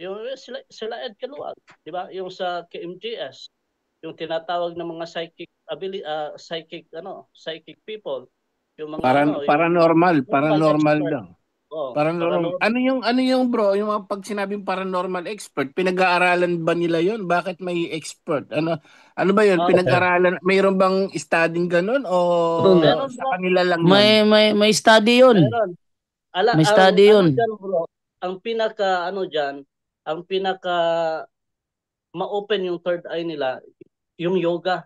Yung sila Ed Caluag, di ba? Yung sa KMGS, yung tinatawag ng mga psychic people, yung mga yung normal Paranormal expert. daw. Oh, Paranormal. paranormal. Ano yung bro, yung mga pag sinabing paranormal expert, pinag-aaralan ba nila yon? Bakit may expert? Ano ba yun? Oh, Pinag-aaralan, mayroon bang studying ganun o Oo nga. meron sa bro, kanila lang yon? May study yun. meron. May Ang study ano yun. diyan bro, ang pinaka ano diyan, ang pinaka ma-open yung third eye nila, yung yoga.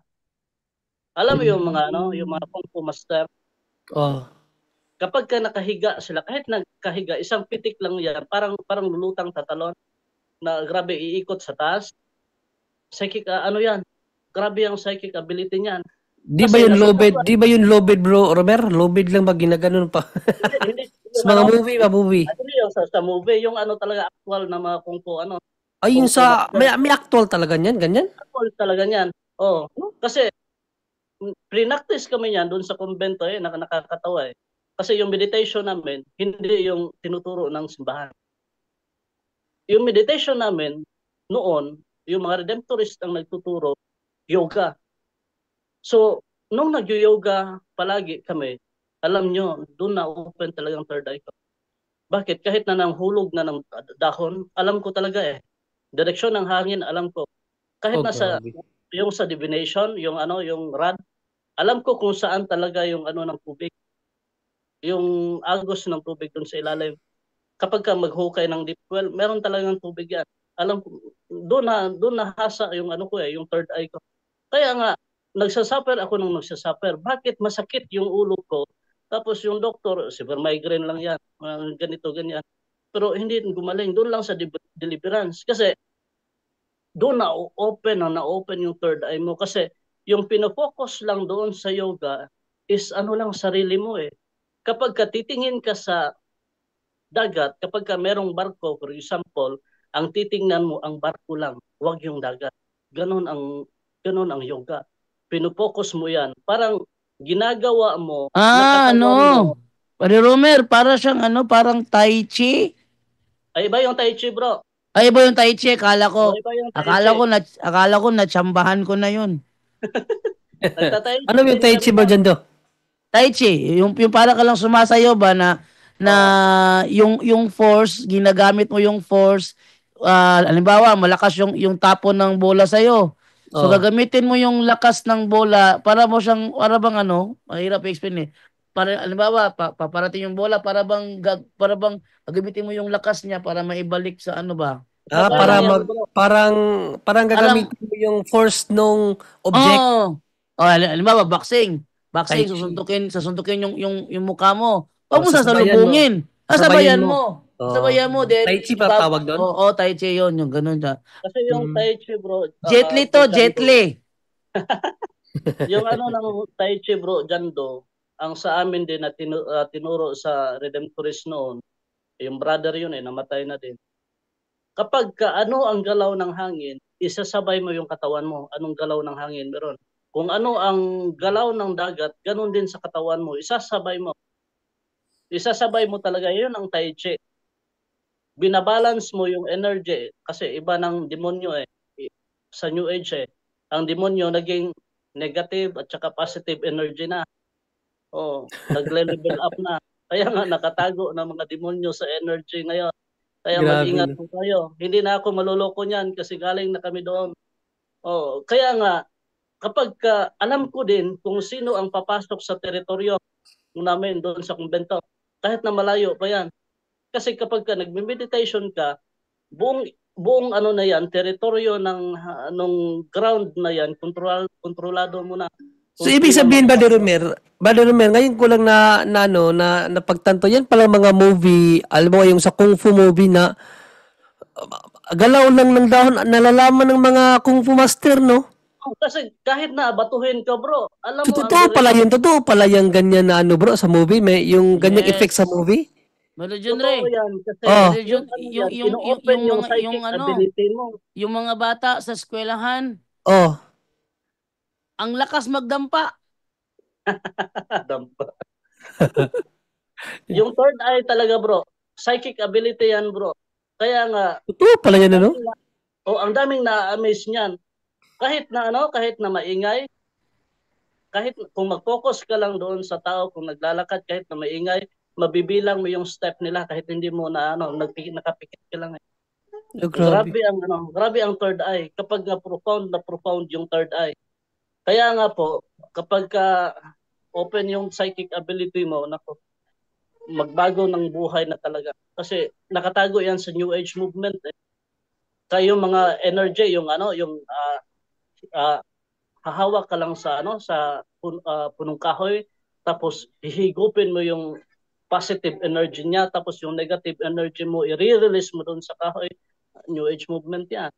Alam mo yung mga yung mga kung fu master, Oh. kapag ka nakahiga sila, kahit nagkahiga, isang pitik lang yan, parang lulutang tatalon na grabe iikot sa taas. Psychic, ano yan, grabe ang psychic ability niyan. Kasi nasa third eye, Di ba yun lobed bro, Robert? Lobed lang ba ginaganon pa? hindi Sa yung mga ano, movie. ano yung sa movie, yung ano talaga actual na mga kung fu, Ay, kung yung fu sa, master. may actual talaga niyan, ganyan? Actual talaga niyan. Oh, kasi pre-practice kami niyan doon sa kumbento nakakatawa eh. Kasi yung meditation namin, hindi yung tinuturo ng simbahan. Yung meditation namin noon, yung mga redemptorist ang nagtuturo, yoga. So, nung nag-yoga palagi kami, alam nyo, doon na open talagang third eye ko. Bakit? Kahit na nanghulog na ng dahon, alam ko talaga eh. Direksyon ng hangin, alam ko. Kahit Oh, nasa grabe. yung sa divination, yung rod, alam ko kung saan talaga yung ng tubig, yung agos ng tubig doon sa ilalim. Kapag ka maghukay ng deep well, meron talagang tubig yan. Alam ko, doon na hasa yung ko yung third eye ko. Kaya nga, nagsasuffer ako nung nagsasuffer. Bakit masakit yung ulo ko? Tapos yung doktor, severe migraine lang yan, ganito, ganyan. Pero hindi gumaling. Doon lang sa deliverance. Kasi doon na-open yung third eye mo. Kasi yung pinofocus lang doon sa yoga is lang sarili mo eh. Kapag titingin ka sa dagat, kapag merong barko, for example, ang titingnan mo ang barko lang, wag yung dagat. Ganon ang yoga. Pinopokus mo yan. Parang ginagawa mo na katawan mo. Pare Romer, para siyang parang Tai Chi. Ay, iba yung Tai Chi, bro. Ay, iba yung Tai Chi. O, iba yung Tai Chi. Akala ko natsambahan ko na yun. Nagta-Tai Ano Chi yung din Tai kami Chi ba yan. dyan do? Tai Chi, yung para ka lang sumasayaw ba na Oh, yung force, ginagamit mo yung force, halimbawa, malakas yung tapon ng bola sa iyo. So Oh. gagamitin mo yung lakas ng bola para bang mahirap i-explain eh. Para halimbawa, paparating yung bola para bang gagamitin mo yung lakas niya para maibalik sa ano ba? kagaya Para yan, mag bro. parang Parang gagamitin mo yung force nung object. oh, halimbawa boxing. Tai Boxing, Chi. susuntukin yung mukha mo. Huwag Oh, mo sasabayan mo. sasalubungin. Sasabayan Sasabayan mo. mo. Oh. Sasabayan mo, then Tai Chi ba tawag doon? Oo, Tai Chi yun, yung ganun siya. Kasi yung Hmm. Tai Chi, bro, Jet Li to, Bro Jet Jando, Li. yung ng Tai Chi, bro, Jando, ang sa amin din na tinuro sa Redemptorist noon, yung brother yun namatay na din. Kapag ano ang galaw ng hangin, isasabay mo yung katawan mo. Anong galaw ng hangin meron? Kung ano ang galaw ng dagat, ganun din sa katawan mo. Isasabay mo. Isasabay mo talaga. Yun ang Tai Chi. Binabalance mo yung energy. Kasi iba ng demonyo sa New Age Ang demonyo naging negative at saka positive energy na. Oh, nagle-level up na. Kaya nga nakatago ng mga demonyo sa energy ngayon. Kaya Grabe mag-ingat no. po tayo. Hindi na ako maluloko niyan kasi galing na kami doon. Oh, kaya nga kapag alam ko din kung sino ang papasok sa teritoryo namin doon sa kumbento, kahit na malayo pa yan. Kasi kapag nagme-meditation ka, buong na yan, teritoryo ng nung ground na yan, kontrolado mo na So kung ibig sino ang sabihin makapasok. Brother Romer, ngayon ko lang na napagtanto yan pala mga movie, alam mo yung sa Kung Fu movie na galaw lang ng dahon, nalalaman ng mga Kung Fu master, no? Kasi kahit na batuhin ka, bro, alam So, mo ang direksyon. totoo pala yung ganyan na bro sa movie, may yung ganyang effect sa Yes. movie. Brother John Totoo Ray. yan kasi Oh, Brother John, yan, ino-open yung psychic ability mo. yung mga bata sa eskwelahan, oh. ang lakas magdampa. Yung third eye talaga, bro. Psychic ability yan, bro. Kaya nga, Totoo pala yan, ano? ang daming na-amaze niyan. Kahit na maingay, kahit kung mag-focus ka lang doon sa tao, kung naglalakad kahit na maingay, mabibilang mo yung step nila kahit hindi mo nakapikit ka lang. Oh, grabe. Grabe ang third eye. Kapag na profound yung third eye. Kaya nga po, kapag open yung psychic ability mo, nako, magbago ng buhay na talaga. Kasi nakatago yan sa New Age movement. Kaya yung mga energy, yung hahawak ka lang sa punong kahoy, tapos hihigupin mo yung positive energy niya, tapos yung negative energy mo i-release mo doon sa kahoy. New Age movement yan.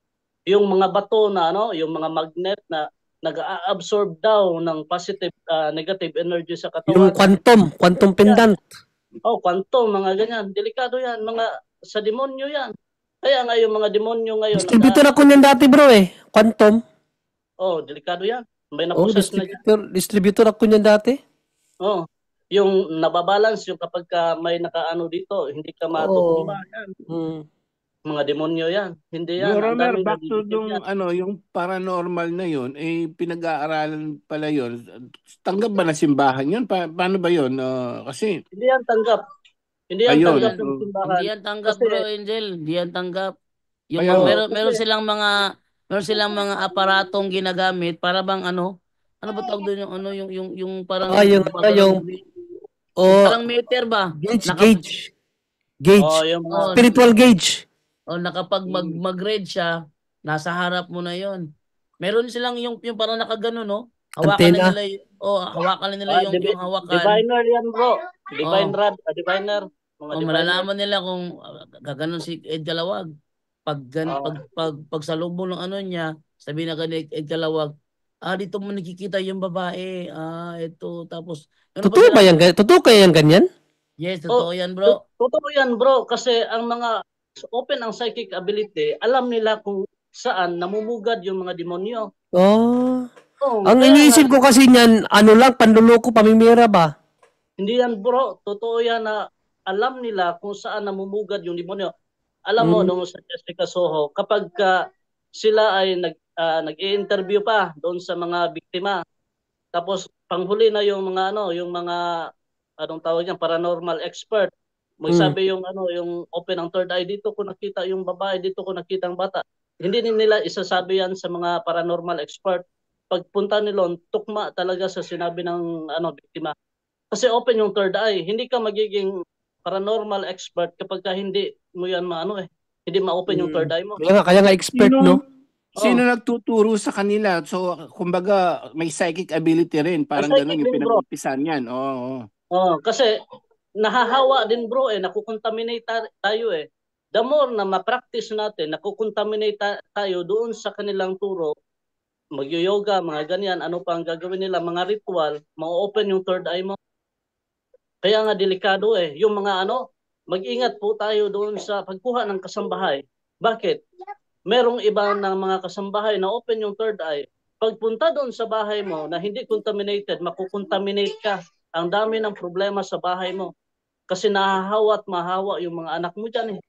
Yung mga bato na yung mga magnet na nag-absorb daw ng positive negative energy sa Yung katawan. quantum pendant. Quantum, mga ganyan. Delikado yan. Sa demonyo yan. Kaya nga yung mga demonyo ngayon. Distributor ako niyan dati, bro, eh. Quantum. Delikado yan. May na-process na yan. Distributor ako niyan dati. Yung nababalance, yung kapag may nakaano dito, hindi ka matutumba yan. Mga demonyo yan. Hindi yan. Romer, back to yung paranormal na yun, pinag-aaralan pala yun. Tanggap ba na simbahan yun? Paano ba yun? Kasi hindi yan tanggap. Hindi yan ayun, tanggap ng simbahan. Hindi yan tanggap, bro Angel. Hindi yan tanggap. Yung Kaya- meron silang mga aparatong ginagamit para bang ano ba tawag doon yung parang parang meter ba? Gauge. Yung mga Spiritual gauge. Nakapag mag-read siya, nasa harap mo na yon. Meron silang yung parang nakagano, no? Hawakan Antena. nila hawakan nila yung hawakan. diviner yan, bro. Divine rod, diviner. Mga diviner. Malalaman nila kung gaganon si Ed Galawag. Pag salubong ng niya, sabi na kay Ed Galawag, dito mo nakikita yung babae. Ito. Tapos, Totoo ba yan? Totoo kaya yan ganyan? Yes, totoo yan, bro. Totoo yan, bro. Kasi ang mga open ang psychic ability, alam nila kung saan namumugad yung mga demonyo. Ang iniisip ko kasi niyan, panluloko, pamimira ba? Hindi yan, bro. Totoo yan na alam nila kung saan namumugad yung demonyo. Alam mo, nung sa Jessica Soho, kapag sila ay nag-i-interview pa doon sa mga biktima, tapos panghuli na yung mga anong tawag yan, paranormal expert. Magsabi yung open ang third eye, dito ko nakita yung babae, dito ko nakita ang bata. Hindi nila isasabi yan sa mga paranormal expert. Pagpunta nila, tukma talaga sa sinabi ng biktima. Kasi open yung third eye. Hindi ka magiging paranormal expert kapag hindi mo yan hindi ma-open yung third eye mo. Kaya nga expert, no? Sino nagtuturo sa kanila? So, kumbaga, may psychic ability rin. Parang gano'n yung pinag-umpisan yan. Kasi nahahawa din, bro, nakukontaminate tayo eh. The more na ma-practice natin, nakukontaminate tayo doon sa kanilang turo, mag-yoga, mga ganyan, ano pa ang gagawin nila, mga ritual, ma-open yung third eye mo. Kaya nga delikado eh. Yung mga mag-ingat po tayo doon sa pagkuha ng kasambahay. Bakit? Merong iba ng mga kasambahay na open yung third eye. Pagpunta doon sa bahay mo na hindi contaminated, makukontaminate ka. Ang dami ng problema sa bahay mo. Kasi nahahawa at mahawa yung mga anak mo dyan eh.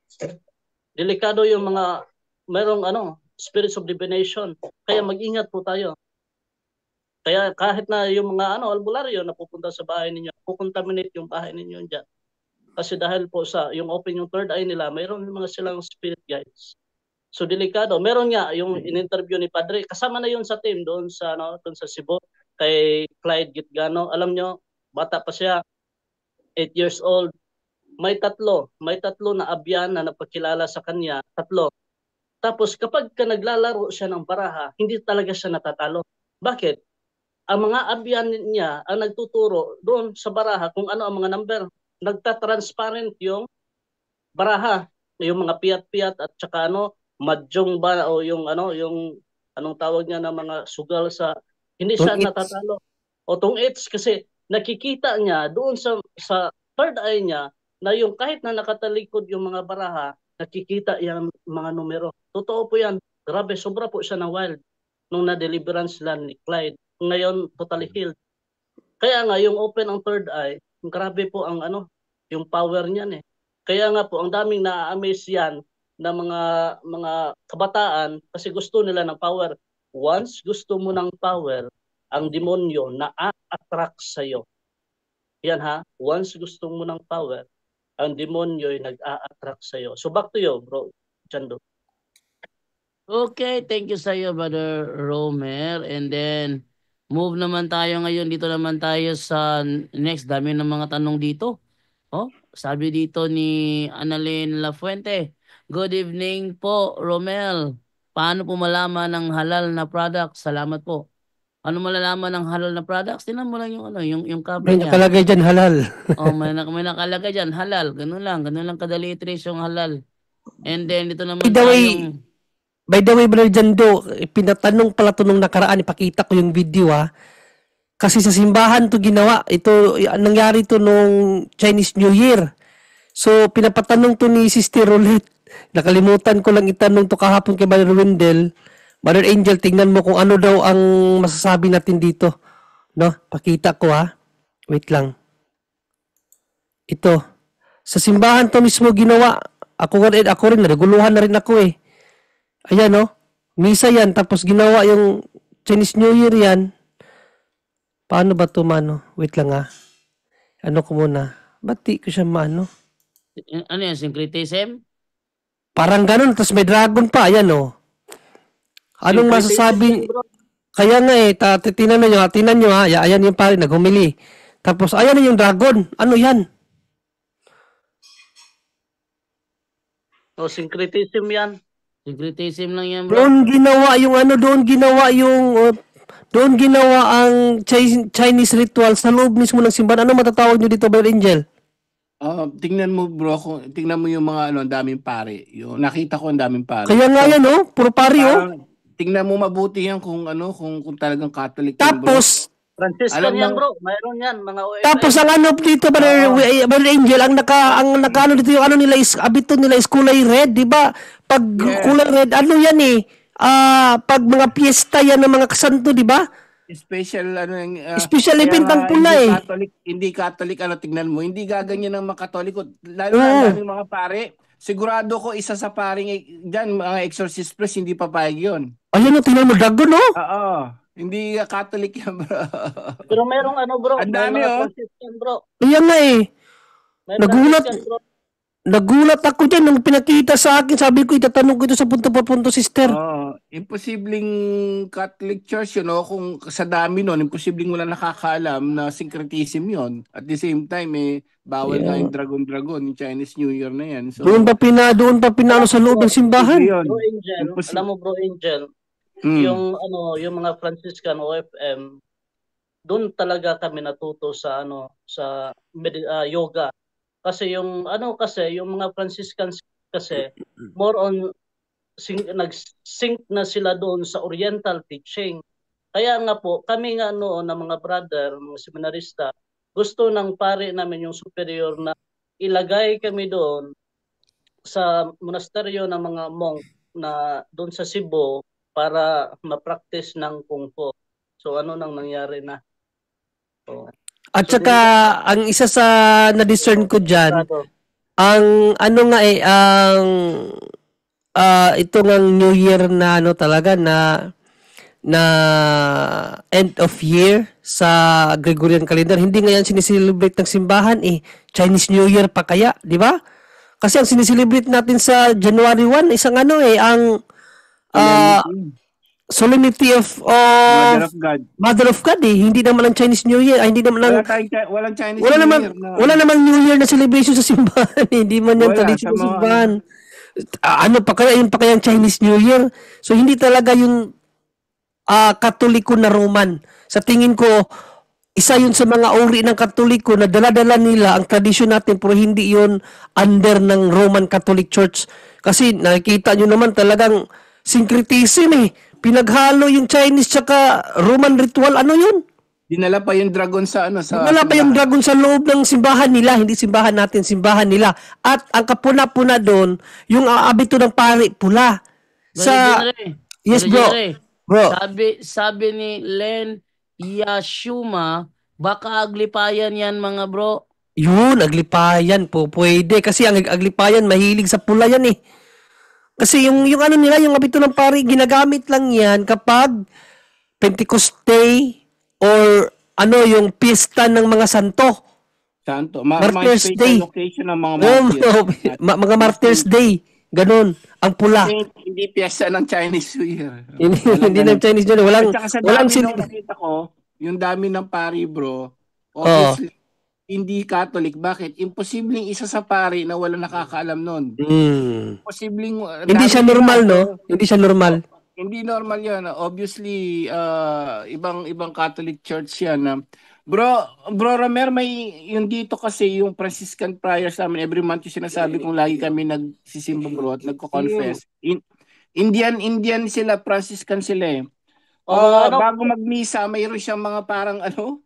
Delikado yung mga merong spirits of divination. Kaya mag-ingat po tayo. Kaya kahit na yung mga albularyo na pupunta sa bahay ninyo, kukontaminate yung bahay ninyo dyan. Kasi dahil po sa yung open yung third eye nila, mayroon mga silang spirit guides. So delikado. Meron nga yung in-interview ni Padre, kasama na yun sa team doon sa Cebu kay Clyde Gitgano. Alam nyo, bata pa siya, 8 years old. May tatlo na abyan na napakilala sa kanya, 3. Tapos kapag naglalaro siya ng baraha, hindi talaga siya natatalo. Bakit? Ang mga abyan niya ang nagtuturo doon sa baraha kung ano ang mga number. Nagta-transparent yung baraha, yung mga piyat-piyat at saka mahjong ba o yung anong tawag niya na mga sugal sa hindi siya natatalo. O tong-its kasi nakikita niya doon sa third eye niya na yung kahit na nakatalikod yung mga baraha, nakikita yung mga numero. Totoo po yan. Grabe, sobra po siya ng wild nung na-deliverance sila ni Clyde. Ngayon, totally healed. Kaya nga, yung open ang third eye, grabe po ang yung power niyan eh. Kaya nga po, ang daming na-amaze yan na mga kabataan kasi gusto nila ng power. Once gusto mo ng power, ang demonyo na-attract sa iyo. Yan ha, once gusto mo ng power, ang demonyo ay nag-a-attract sa iyo. So back to you, bro Chando. Okay, thank you sa iyo, Brother Romer. And then, move naman tayo ngayon. Dito naman tayo sa next. Dami ng mga tanong dito. Oh, sabi dito ni Annalyn Lafuente. Good evening po, Romel. Paano po malaman ng halal na product? Salamat po. Ano malalaman ng halal na products? Tingnan mo lang yung yung cover May niya. nakalagay dyan halal. Oh, may nakalagay diyan, halal. Ganun lang kadali i-trace yung halal. And then dito naman By the way, tayong By the way, Brother Jando, pinatanong pala to nung nakaraan, ipakita ko yung video ha. Kasi sa simbahan to ginawa, ito, nangyari to nung Chinese New Year. So, pinapatanong to ni Sister Roulette. Nakalimutan ko lang itanong to kahapon kay Brother Wendell. Brother Angel, tingnan mo kung ano daw ang masasabi natin dito. No? Pakita ko ha. Wait lang. Ito. Sa simbahan to mismo ginawa. Ako rin, naguluhan na rin ako eh. Ayan no, misa yan, tapos ginawa yung Chinese New Year yan. Paano ba ito mano? Wait lang ha. Ano ko muna? Ba't di ko siya maano? ano yan, syncretism? Parang ganun, tapos may dragon pa, ayan no. Anong masasabi? Kaya nga eh, tinan nyo ha, ayan yung pare, naghumili. Tapos ayan na yung dragon, ano yan? So syncretism yan. Syncretism lang yan, bro. Doon ginawa ang Chinese ritual sa loob mismo ng simbahan. Ano matatawag nyo dito, Brother Angel? Tingnan mo bro, tingnan mo yung mga ang daming pare. Yung nakita ko ang daming pare. Kaya nga yan, no? Puro pari, oh. Tingnan mo mabuti yan kung kung talagang Catholic yan, bro. Tapos, Franciscan yan, bro. Mayroon yan, mga OFM. tapos ang ano dito, Brother Angel, ang naka dito yung ano nila is, abito nila is kulay red, di ba? Pag kulay red, ano yan eh? Pag mga piyesta yan ng mga kasanto, di ba? Special Special event ang pula eh. Hindi Catholic tignan mo. Hindi gaganyan ng mga Katoliko. Lalo na daming mga pare. Sigurado ko isa sa paring diyan mga exorcist priest hindi papayag 'yon. Ayun, tingnan mo dragon, no? Oo. Hindi Catholic yan, bro. Pero merong bro. Ang dami, mga oh. Franciscan, bro. Ayan nga eh. May Nagulat. Franciscan, bro. Nagulat ako dyan nung pinakita sa akin. Sabi ko, itatanong ko ito sa punto por punto, sister. Imposibleng Catholic Church, kung sa dami nun, imposibleng wala nakakaalam na syncretism yon. At the same time, bawal nga yung dragon, yung Chinese New Year na yan. So, doon pa pinano sa loob ng simbahan. Bro Angel, alam mo bro Angel, yung mga Franciscan OFM, doon talaga kami natuto sa yoga. Kasi yung mga Franciscans kasi more on nag-sync na sila doon sa Oriental teaching. Kaya nga po, kami nga noon na mga brother, mga seminarista, gusto ng pare namin yung superior na ilagay kami doon sa monasteryo ng mga monk na doon sa Cebu para ma-practice ng Kung Fu. So ano nang nangyari na? At saka, ang isa sa na-discern ko dyan, ang ano nga ito ng New Year na talaga na end of year sa Gregorian calendar, hindi nga yan sineselebrate ng simbahan Chinese New Year pa kaya, di ba? Kasi ang sineselebrate natin sa January 1, isang ang Solemnity of Mother of God hindi naman ang Chinese New Year, hindi naman walang Chinese New Year. Wala naman New Year na celebration sa simbahan. Hindi man yan tradition sa simbahan. Ano pa kaya yung Chinese New Year? So hindi talaga yung Katoliko na Roman. Sa tingin ko, isa yun sa mga uri ng Katoliko na dala-dala nila ang tradisyon natin pero hindi yun under ng Roman Catholic Church. Kasi nakikita nyo naman talagang syncretism Pinaghalo yung Chinese tsaka Roman ritual. Ano yun? Dinala pa yung dragon Dinala pa yung dragon sa loob ng simbahan nila. Hindi simbahan natin, simbahan nila. At ang kapuna-puna doon, yung abito ng pari, pula. Yes, bro. Sabi ni Len Yashuma, baka aglipayan yan mga bro. Yun, aglipayan po. Pwede. Kasi ang aglipayan, mahilig sa pula yan Kasi yung ano nila, yung abito ng pari, ginagamit lang yan kapag Pentecoste or ano, yung pista ng mga santo. Santo. Martyrs Mga Day. special occasion ng mga martyrs. Mga Martyrs Day. Ganon. Ang pula. Hindi piyesta ng Chinese New Year. Hindi ng Chinese New Year. At saka sa Walang dami nung nakita ko, yung dami ng pari bro, obviously, hindi Catholic. Bakit? Imposibleng isa sa pari na wala nakakaalam nun. Posibleng... Hindi siya normal, no? Hindi siya normal. Hindi normal yan. Obviously, ibang Catholic Church yan. Bro Romer, may yung dito kasi yung Franciscan prayers namin, every month yung sinasabi kong lagi kami nagsisimba bro at nagko-confess. Indian sila, Franciscan sila eh. Bago magmisa, mayroon siyang mga parang ano,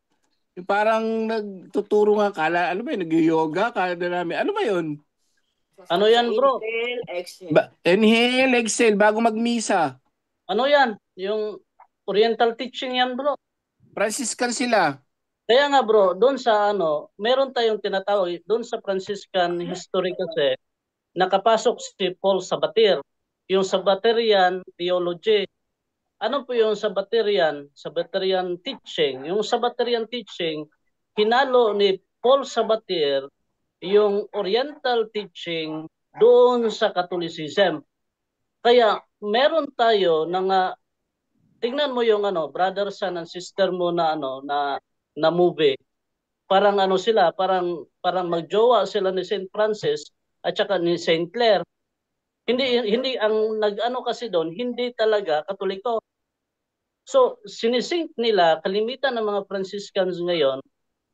yung parang nagtuturo nga ano ba yun, nag-yoga, kala namin. Ano ba yun? Ano yan, bro? Inhale, exhale, bago magmisa. Ano yan? Yung Oriental teaching yan, bro. Franciscan sila. Kaya nga, bro, doon sa ano, meron tayong tinatawag, doon sa Franciscan history kasi, nakapasok si Paul Sabatier. Yung Sabatierian theology. Ano po yung Sabatierian teaching? Yung Sabatierian teaching, hinalo ni Paul Sabatier yung Oriental teaching doon sa Catholicism. Kaya meron tayo na tingnan mo yung ano, brother son and sister mo na ano na movie. Parang ano sila, parang magjowa sila ni St. Francis at saka ni St. Clare. Hindi ang nag-ano kasi doon, hindi talaga Katoliko. So, sinisink nila, kalimitan ng mga Franciscans ngayon,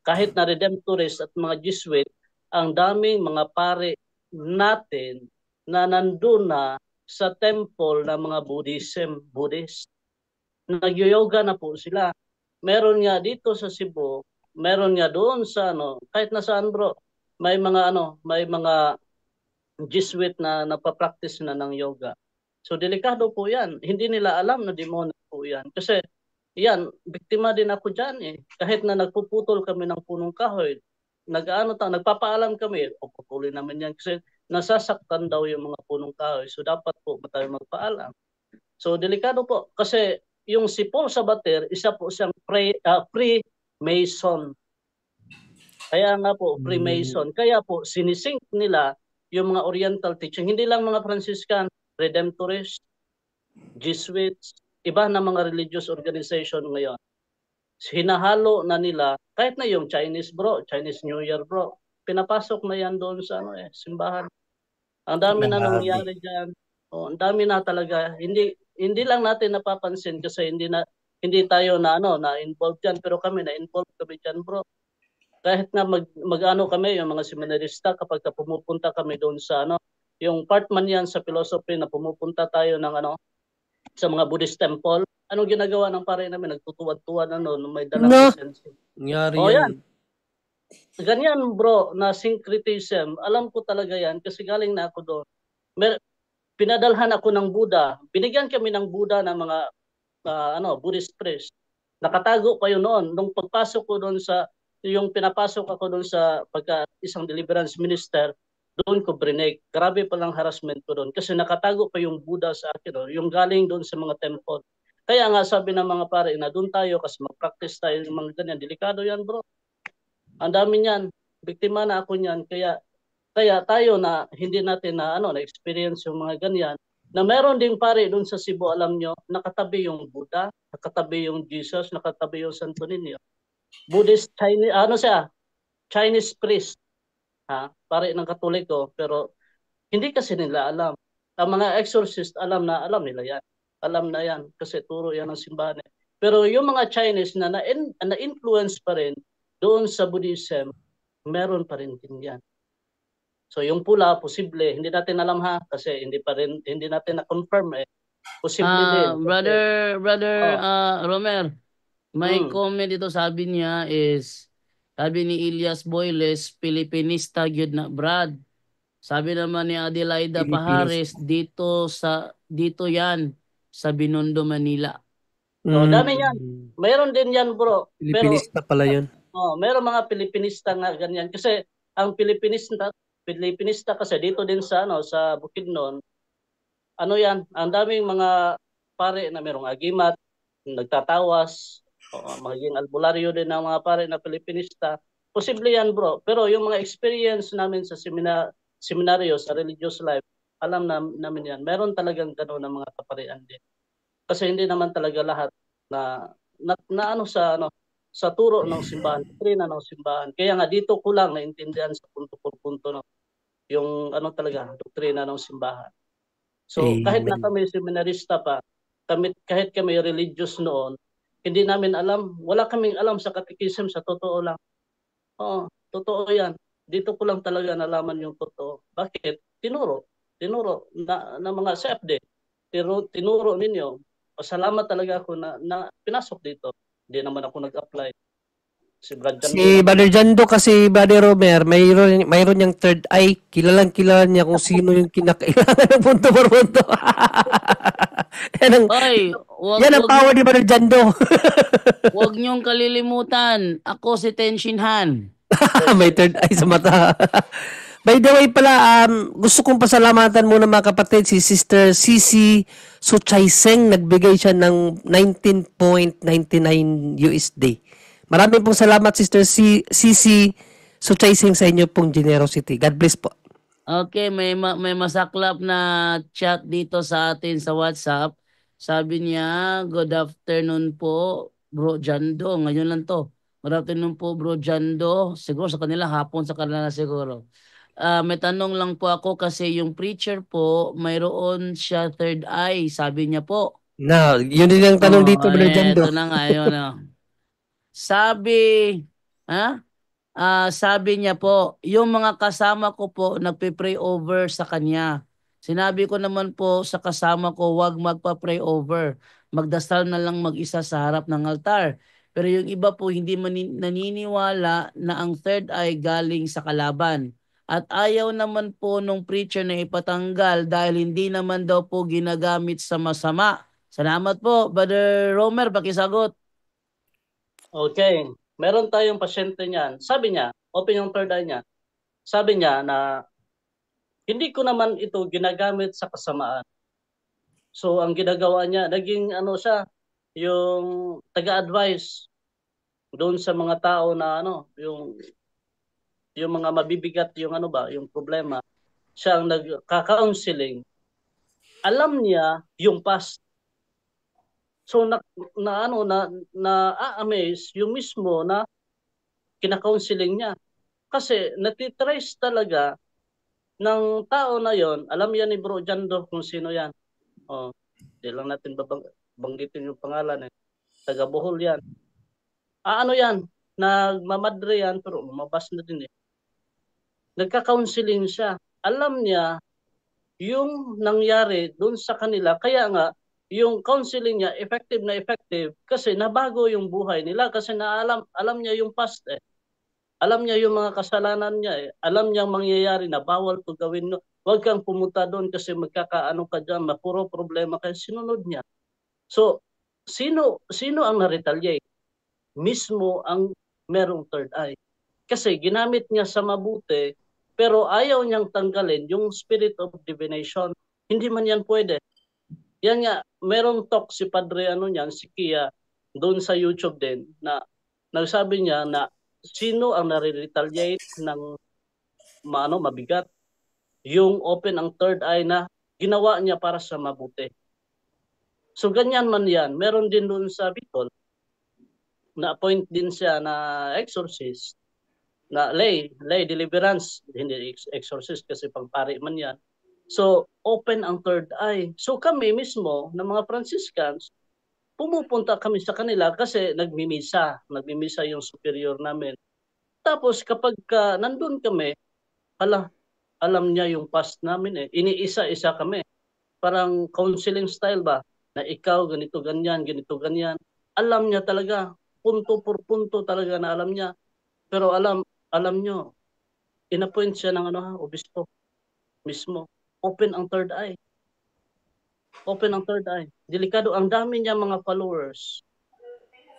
kahit na Redemptorist at mga Jesuit, ang daming mga pare natin na nandun na sa temple ng mga Buddhist. Nag-yoga na po sila. Meron nga dito sa Cebu, meron nga doon sa ano, kahit nasaan bro, may mga Jesuit na napapractice na ng yoga. So delikado po yan. Hindi nila alam na demonyo po yan. Kasi yan, biktima din ako dyan eh. Kahit na nagpuputol kami ng punong kahoy, nagpapaalam kami, puputulin namin yan kasi nasasaktan daw yung mga punong kahoy. So dapat po tayo magpaalam. So delikado po. Kasi yung si Paul Sabatier, isa po siyang pre-Mason. Kaya nga po, pre-Mason. Kaya po, sinisink nila yung mga Oriental teaching. Hindi lang mga Franciscan, Redemptorist, Jesuits, iba na mga religious organization ngayon. Hinahalo na nila, kahit na yung Chinese bro, Chinese New Year bro, pinapasok na yan doon sa simbahan. Ang dami na nangyayari dyan. Ang dami na talaga. Hindi lang natin napapansin kasi hindi tayo na involved diyan, pero kami na-involved kami diyan, bro. Kahit na mag-ano kami yung mga seminarista kapag pumupunta kami doon sa yung part man yan sa philosophy na pumupunta tayo ng sa mga Buddhist temple. Anong ginagawa ng pare namin? Nagtutuwad-tuwad may dalang essence. Nangyari yan. Ganyan bro, na syncretism. Alam ko talaga yan kasi galing na ako doon. Pinadalhan ako ng Buddha. Binigyan kami ng Buddha ng mga Buddhist priest. Nakatago pa yun noon. Nung pagpasok ko doon yung pinapasok ako doon sa isang deliverance minister, doon ko brinig. Grabe palang harassment ko doon. Kasi nakatago pa yung Buddha sa akin. Yung galing doon sa mga temple. Kaya nga sabi ng mga pare na doon tayo kasi mag-practice tayo ng mga ganyan. Delikado yan bro. Ang dami niyan. Biktima na ako niyan. Kaya tayo na hindi natin na-experience yung mga ganyan. Na meron ding pare doon sa Cebu, alam nyo, nakatabi yung Buddha, nakatabi yung Jesus, nakatabi yung Santo Niño. Buddhist, Chinese priest. Pare ng Katoliko, pero hindi kasi nila alam. Ang mga exorcist, alam nila yan. Alam na yan, kasi turo yan ng simbahan. Pero yung mga Chinese na na-influence pa rin doon sa Buddhism, meron pa rin din yan. So yung pula, posible. Hindi natin alam kasi hindi natin na-confirm Posible din. Brother Romer, may comment dito sabi niya sabi ni Elias Boyles, Pilipinista gyud na Brad. Sabi naman ni Adelaida Pahares, dito yan sa Binondo, Manila. So dami yan. Mayroon din yan bro. Pilipinista pala yun. Mayroon mga Pilipinista nga ganyan. Kasi ang Pilipinista kasi dito din sa Bukidnon, ano yan, ang daming mga pare na merong agimat, nagtatawas, magiging albularyo din ng mga pare na Pilipinista. Posible yan bro, pero yung mga experience namin sa seminaryo, sa religious life, alam namin yan. Meron talagang gano'n ng mga kaparian din. Kasi hindi naman talaga lahat na ano sa turo ng simbahan, doktrina ng simbahan. Kaya nga dito ko lang naintindihan sa punto por punto no, yung ano talaga doktrina ng simbahan. So kahit na Amen. kami seminarista pa, kahit kami religious noon, hindi namin alam, wala kaming alam sa catechism sa totoo lang. Oo, totoo yan. Dito ko lang talaga nalaman yung totoo. Bakit? Tinuro na mga CFD. Tinuro ninyo. Pasalamat talaga ako na pinasok dito. Hindi naman ako nag-apply. Si Brad Jando Si Brother Jando kasi Brother Romer, mayroon niyang third eye. Kilala niya kung sino yung kinakailangan ng punto por punto. Oy, Yan ang power ni Brother Jando. wag niyong kalilimutan. Ako si Tenshin Han. May third eye sa mata. By the way pala, gusto kong pasalamatan muna mga kapatid si Sister Cici Suchayseng. Nagbigay siya ng 19.99 USD. Maraming pong salamat Sister Cici Suchayseng sa inyo pong generosity. God bless po. Okay, may masaklap na chat dito sa atin sa WhatsApp. Sabi niya, good afternoon po, Bro Jando. Ngayon lang to. Good afternoon po, Bro Jando. Siguro sa kanila, hapon sa kanila na siguro. May tanong lang po ako kasi yung preacher po, mayroon siya third eye. Sabi niya po. Na, yun din ang tanong dito, Brother Jando. Ito na nga, yun. Sabi, sabi niya po, yung mga kasama ko po nagpe-pray over sa kanya. Sinabi ko naman po sa kasama ko, wag magpa-pray over. Magdasal na lang mag-isa sa harap ng altar. Pero yung iba po hindi naniniwala na ang third eye galing sa kalaban. At ayaw naman po nung preacher na ipatanggal dahil hindi naman daw po ginagamit sa masama. Salamat po, Brother Romer, pakisagot. Okay. Meron tayong pasyente niyan. Sabi niya, open yung third eye niya. Sabi niya na hindi ko naman ito ginagamit sa kasamaan. So ang ginagawa niya, naging ano siya, yung taga-advise doon sa mga tao na yung mga mabibigat yung yung problema. Siya ang nagka-counseling. Alam niya yung past. So na-amaze yung mismo na kina-counseling niya. Kasi natitrace talaga ng tao na yon. Alam yan ni Bro Jando kung sino yan. Di lang natin banggitin yung pangalan eh. Taga Bohol yan. Ano yan? Nagmamadre yan pero lumabas na din eh. Nagka-counseling siya. Alam niya yung nangyari doon sa kanila. Kaya nga, yung counseling niya, effective na effective kasi nabago yung buhay nila kasi alam niya yung past eh. Alam niya yung mga kasalanan niya eh. Alam niya mangyayari na bawal to gawin. No. Huwag kang pumunta doon kasi magkakaano ka dyan, mapuro problema kaya sinunod niya. So, sino ang na-retaliate? Mismo ang merong third eye. Kasi ginamit niya sa mabuti, pero ayaw niyang tanggalin yung spirit of divination. Hindi man yan pwede. Yan nga, merong talk si Padre si Kia, doon sa YouTube din, na nagsabi niya na sino ang nare-retaliate ng mabigat. Yung open ang third eye na ginawa niya para sa mabuti. So ganyan man yan. Meron din doon sa Bicol, na-appoint din siya na exorcist, na lay deliverance, hindi exorcist kasi pagpari man yan. So, open ang third eye. So kami mismo, na mga Franciscans, pumupunta kami sa kanila kasi nagmimisa yung superior namin. Tapos kapag nandun kami, alam niya yung past namin eh. Iniisa-isa kami. Parang counseling style ba? Na ikaw, ganito, ganyan. Alam niya talaga. Punto por punto talaga na alam niya. Pero alam nyo, in-appoint siya ng obispo mismo. Open ang third eye. Delikado. Ang dami niya mga followers.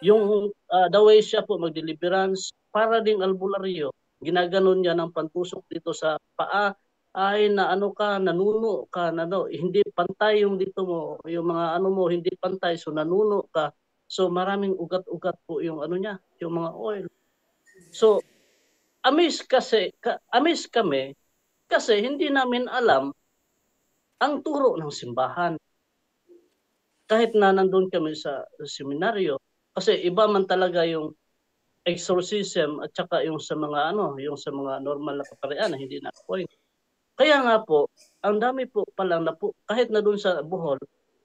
Yung the way siya po mag-deliverance, para ding albularyo. Ginaganon niya ng pantusok dito sa paa, ay na ano ka, nanuno ka, hindi pantay yung dito mo, yung mga ano mo, hindi pantay, so nanuno ka. So maraming ugat-ugat po yung ano niya, yung mga oil. So amis kami kasi hindi namin alam ang turo ng simbahan. Kahit na nandun kami sa seminaryo, kasi iba man talaga yung exorcism at saka yung sa mga yung sa mga normal na kaparian na hindi na point. Kaya nga po, ang dami po palang kahit na doon sa Bohol,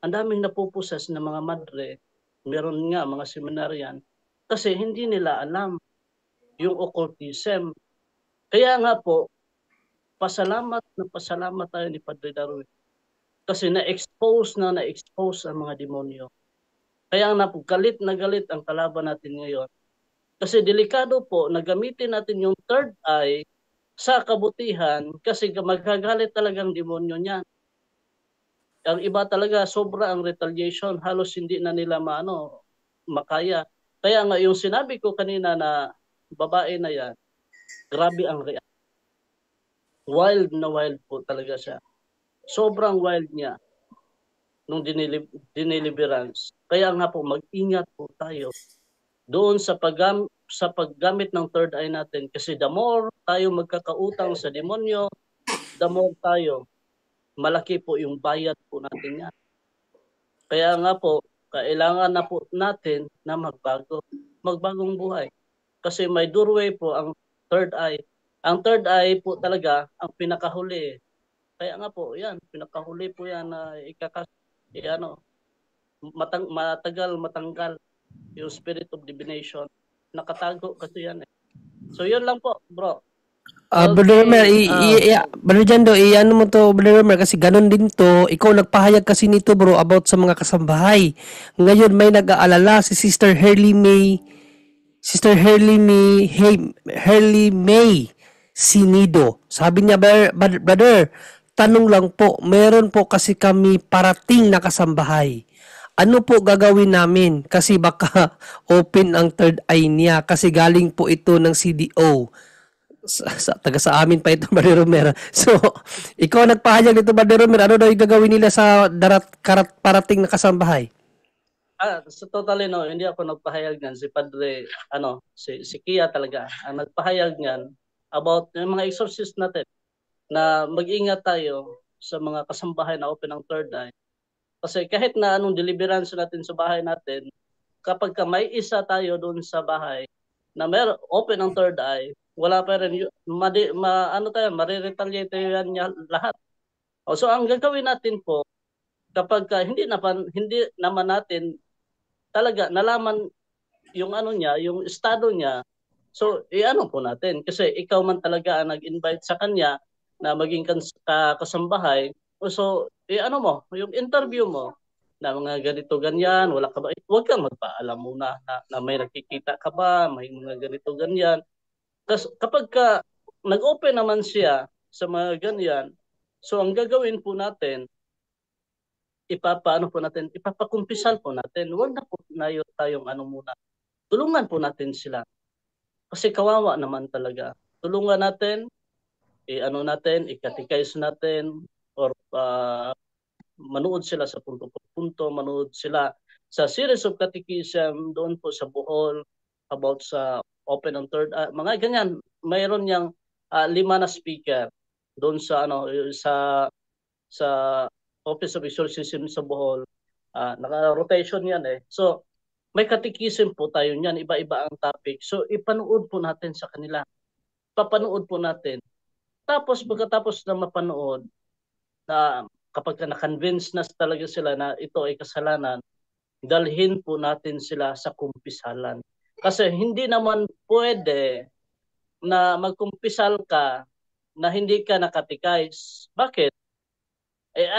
ang daming napupusas na mga madre, meron nga mga seminaryan, kasi hindi nila alam yung occultism. Kaya nga po, pasalamat tayo ni Padre Darwin. Kasi na-expose ang mga demonyo. Kaya nga po, galit na galit ang kalaban natin ngayon. Kasi delikado po na gamitin natin yung third eye sa kabutihan kasi magkagalit talagang demonyo niya. Ang iba talaga sobra ang retaliation, halos hindi na nila makaya. Kaya nga yung sinabi ko kanina na babae na yan, grabe ang reaction. Wild na wild po talaga siya. Sobrang wild niya nung diniliberance. Kaya nga po mag-ingat po tayo doon sa paggamit ng third eye natin kasi the more tayo magkakautang sa demonyo, the more tayo malaki po yung bayad po natin yan. Kaya nga po, kailangan na po natin na magbagong buhay. Kasi may doorway po ang third eye. Ang third eye po talaga ang pinakahuli. Kaya nga po, yan, pinakahuli po yan na matanggal yung spirit of divination. Nakatago kasi yan eh. So yun lang po, bro. Brother Romer, Brother Jando, ano mo to, Brother Romer, kasi ganun din to. Ikaw nagpahayag kasi nito, bro, about sa mga kasambahay. Ngayon may nag-aalala si Sister Hurley May Sinido. Sabi niya, brother, tanong lang po, meron po kasi kami parating na kasambahay. Ano po gagawin namin? Kasi baka open ang third eye niya kasi galing po ito ng CDO. Taga sa amin pa ito, Brother Romer. So, ikaw nagpahayag nito, Brother Romer. Ano daw yung gagawin nila sa parating na kasambahay? So totally no, hindi ako nagpahayag niyan. Si Padre, si Kia talaga, ang nagpahayag niyan about yung mga exorcist natin na mag-ingat tayo sa mga kasambahay na open ang third eye. Kasi kahit na anong deliverance natin sa bahay natin, kapag may isa tayo doon sa bahay na open ang third eye, wala pa rin mariretaliate yan niya lahat. So ang gagawin natin po kapag hindi naman natin talaga nalaman yung niya, yung estado niya, so po natin kasi ikaw man talaga ang nag-invite sa kanya na maging kasambahay. So mo, yung interview mo na mga ganito ganyan, wala ka ba? Huwag kang magpaalam muna na may nakikita ka ba, may mga ganito ganyan. Kasi kapag nag-open naman siya sa mga ganyan, so ang gagawin po natin, ipapakumpisal po natin. Huwag na po tayong muna. Tulungan po natin sila. Kasi kawawa naman talaga. Tulungan natin, ikatikais natin, or manood sila sa punto-punto, manood sila sa series of catechism doon po sa Bohol about sa open and third mga ganyan. Mayroon yang 5 na speaker doon sa sa Office of Exorcism sa Bohol. Naka-rotation yan eh. So may catechism po tayo niyan, iba-iba ang topic. So ipanood po natin sa kanila. Papanood po natin. Tapos pagkatapos na mapanood, na kapag na-convince na talaga sila na ito ay kasalanan, dalhin po natin sila sa kumpisalan. Kasi hindi naman pwede na magkumpisal ka na hindi ka nakatikais. Bakit?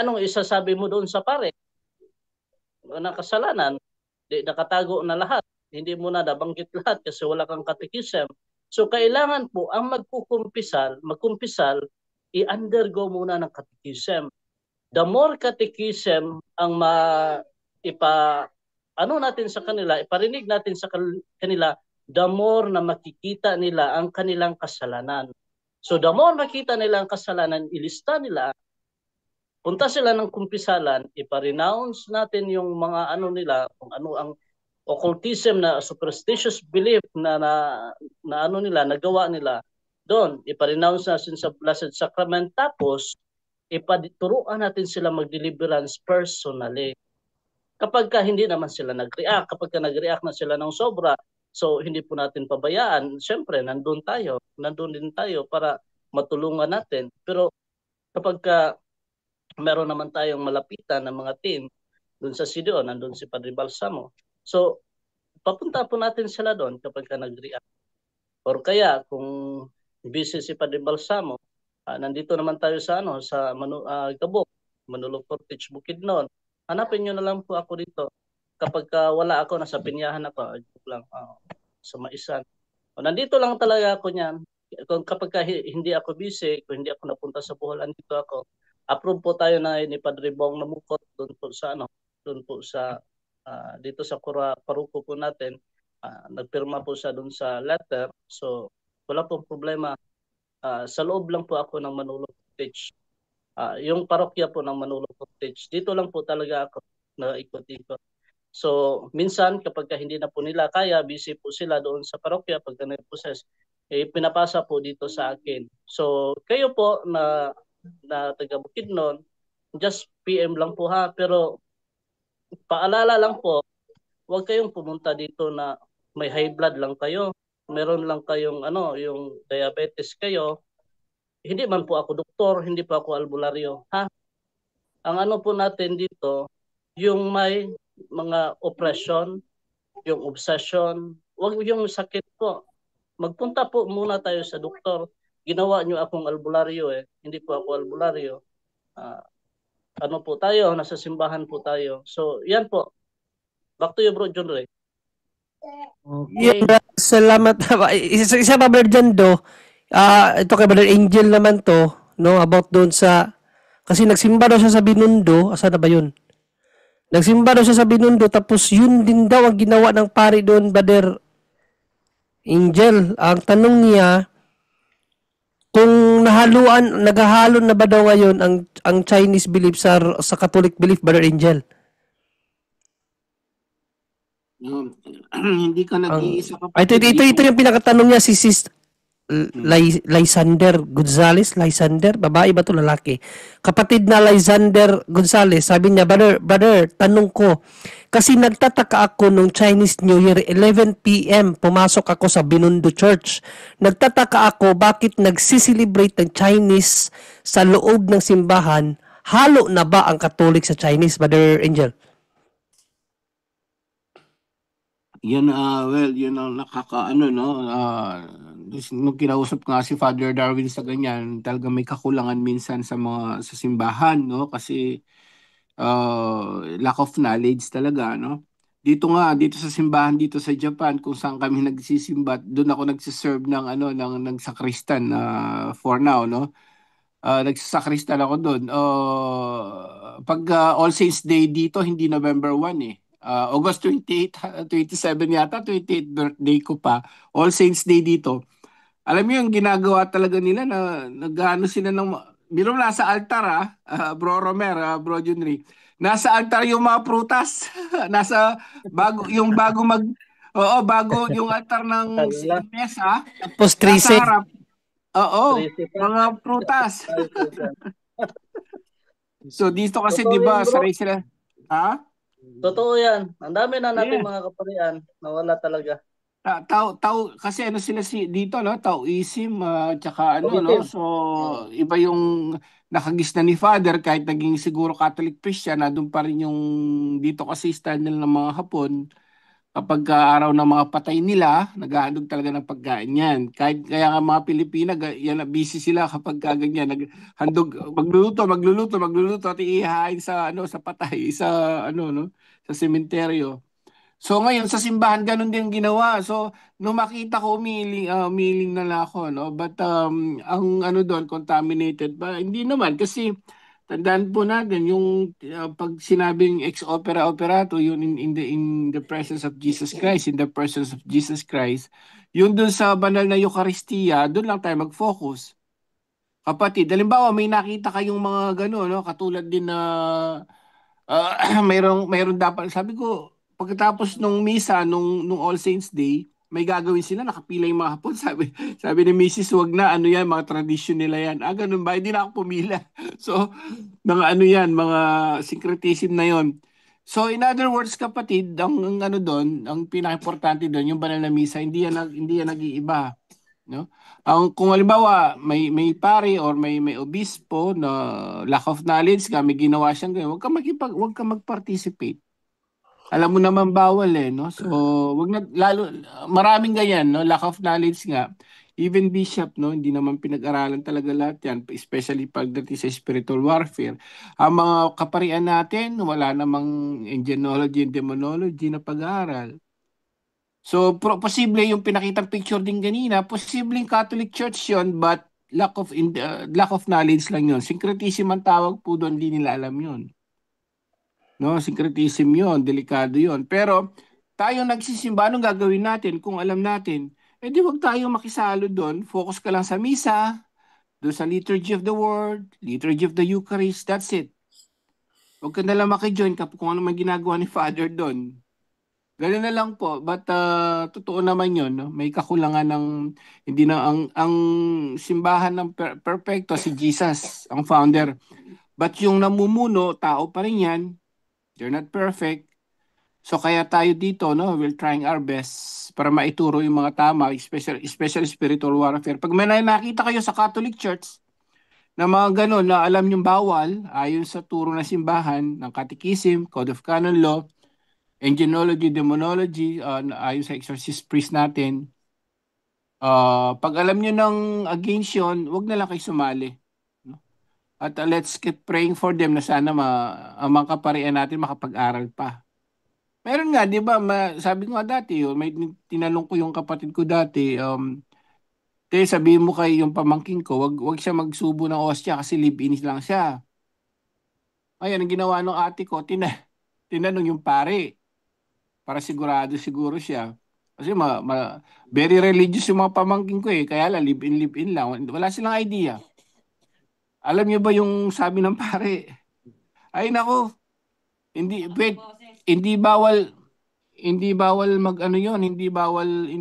Anong isasabi mo doon sa pare? Na kasalanan, nakatago na lahat. Hindi mo na nabanggit lahat kasi wala kang catechism. So kailangan po ang magkumpisal, i-undergo muna ng catechism. The more catechism ang natin sa kanila, iparinig natin sa kanila, the more na makikita nila ang kanilang kasalanan. So the more makita nila ang kasalanan, ilista nila, punta sila ng kumpisalan, ipa-renounce natin yung mga ano nila, kung ano ang occultism na superstitious belief na ano nila, nagawa nila. Doon, ipa-renounce natin sa Blessed Sacrament, tapos ipaturuan natin sila mag-deliverance personally. Kapag hindi naman sila nag-react, kapag nag-react na sila ng sobra, so hindi po natin pabayaan. Siyempre, nandun din tayo para matulungan natin. Pero kapag meron naman tayong malapitan ng mga team doon sa CDO, nandun si Padre Balsamo. So, papunta po natin sila doon kapag nag-react. Or kaya, kung busy si Padre Balsamo, nandito naman tayo sa Gabok, Manolo Cortich, Bukidnon. Hanapin nyo na lang po ako dito. Kapag wala ako, nasa Pinyahan ako, sa Maisan. Nandito lang talaga ako niyan. Kapag hindi ako busy, kung hindi ako napunta sa Bohol, dito ako. Approve po tayo na ni Padre Bong Namukot doon po sa dito sa paruko po natin. Nagpirma po siya doon sa letter. So wala pong problema. Sa loob lang po ako ng Manolo Cottage. Yung parokya po ng Manolo Cottage. Dito lang po talaga ako na ikot-ikot. So minsan kapag hindi na po nila kaya, busy po sila doon sa parokya pag na-process, pinapasa po dito sa akin. So kayo po na taga Bukidnon, just PM lang po ha, pero paalala lang po, huwag kayong pumunta dito na may high blood lang kayo, meron lang kayong yung diabetes kayo. Hindi man po ako doktor, hindi po ako albularyo ha. Ang po natin dito, yung may mga oppression, yung obsession, huwag yung sakit po. Magpunta po muna tayo sa doktor. Ginawa nyo akong albularyo hindi po ako albularyo. Po tayo, nasa simbahan po tayo. So, yan po. Back to you, Bro John Ray. Okay. Salamat. Isa pa, Brother John Do. Ito kay Brother Angel naman to, no, about doon sa, kasi nagsimba daw siya sa Binondo. Asa na ba yun? Nagsimba daw siya sa Binondo, tapos yun din daw ang ginawa ng pari doon, Brother Angel. Ang tanong niya, kung naghahalo na ba daw ngayon ang Chinese belief sa Catholic belief, Brother Angel? Hindi ka nag-iisa ka. Ito yung pinakatanong niya, si Sis Lysander Gonzales. Lysander, babae ba to, lalaki? Kapatid na Lysander Gonzales, sabi niya, brother, tanong ko, kasi nagtataka ako nung Chinese New Year, 11 p.m, pumasok ako sa Binondo Church. Nagtataka ako bakit nagsiselebrate ng Chinese sa loob ng simbahan. Halo na ba ang Catholic sa Chinese, Brother Angel? Yan, yun ang nung kinausap nga si Father Darwin sa ganyan, talaga may kakulangan minsan sa simbahan, no? Kasi lack of knowledge talaga, no? Dito sa simbahan dito sa Japan, kung saan kami nagsisimba, doon ako nagsiserve ng sakristan for now, no? Nagsasakristan ako doon. Pag All Saints Day dito, hindi November 1 August 28, 27 yata, 28th birthday ko pa. All Saints Day dito. Alam mo yung ginagawa talaga nila na nag-ano sila ng biro nasa altar Bro Romer, Bro Junri. Nasa altar yung mga prutas. bago yung altar ng mesa. Tapos nasa harap. Oo, mga prutas. So dito kasi 'di ba, saray sila. Ha? Totoo 'yan. Ang dami na nating mga kaparian na wala talaga. Kasi sila dito, no? Taoism, tsaka no? So iba yung nakagisna ni Father, kahit naging siguro Catholic priest siya, na doon pa rin yung dito kasi style nila ng mga Hapon. Kapag araw ng mga patay nila, naghahandog talaga ng pagkain yan. Kaya nga mga Pilipina, yan, busy sila kapag ganyan. Naghandog, magluluto, at ihahain sa patay, sa sementeryo. So ngayon sa simbahan ganun din ginawa. So nung makita ko umiling na ako, no? But ang doon contaminated ba? Hindi naman kasi tandaan po natin yung pag sinabing ex opera operato, yun in the presence of Jesus Christ, in the presence of Jesus Christ. Yung doon sa banal na Eucharistia, doon lang tayo mag-focus. kapatid, halimbawa may nakita kayong mga gano'n, no? Katulad din na mayroong dapat, sabi ko, pagkatapos nung misa, nung All Saints Day, may gagawin sila, nakapila yung mga hapon. Sabi ni Mrs. wag na, ano yan, mga tradisyon nila yan. Ganun ba? Hindi na ako pumila. So, mga ano yan, mga syncretism na yon. So, in other words, kapatid, ang ano doon, ang pinaka-importante doon, yung banal na misa, hindi yan nag-iiba. No? Kung halimbawa may pare or may obispo na lack of knowledge ka, may ginawa siyang ganyan, wag ka mag-participate. Alam mo naman bawal no. So wag na, lalo maraming ganyan no, lack of knowledge nga. Even bishop no, hindi naman pinag-aralan talaga lahat yan, especially pagdating sa spiritual warfare. Ang mga kaparian natin, wala namang angelology and demonology na pag-aaral. So, posible yung pinakitang picture din kanina, posibleng Catholic Church yon, but lack of knowledge lang yon. Syncretism ang tawag po doon, hindi nila alam yon. No, syncretism yon, delikado yon. Pero tayo nagsisimba, anong gagawin natin kung alam natin? Di wag tayo makisalo doon. Focus ka lang sa misa, doon sa liturgy of the word, liturgy of the Eucharist, that's it. Huwag ka nalang makijoin kung ano man ginagawa ni Father doon. Ganun na lang po, but totoo naman 'yon, no? May kakulangan ng hindi na ang simbahan ng perfecto si Jesus, ang founder. But yung namumuno, tao pa rin 'yan. They're not perfect. So kaya tayo dito, no, we're trying our best para maituro yung mga tama, especially spiritual warfare. Pag may nakita kayo sa Catholic Church na mga ganun na alam yung bawal ayon sa turo ng simbahan, ng Catechism, Code of Canon Law, angelology, demonology, ayon sa exorcist priest natin, pag alam nyo ng against yun, wag na lang kayo sumali. No? At let's keep praying for them na sana ang mga kaparian natin makapag-aral pa. Meron nga, di ba, sabi ko nga dati, may tinanong ko yung kapatid ko dati, sabihin mo kay yung pamangking ko, wag siya magsubo ng ostya kasi live-in lang siya. Ayan, ang ginawa ng ate ko, tinanong yung pare para siguro siya. Kasi very religious yung mga pamangkin ko kaya lang live-in lang. Wala silang idea. Alam niyo ba yung sabi ng pare? Ay nako, hindi bawal mag-ano yon, hindi bawal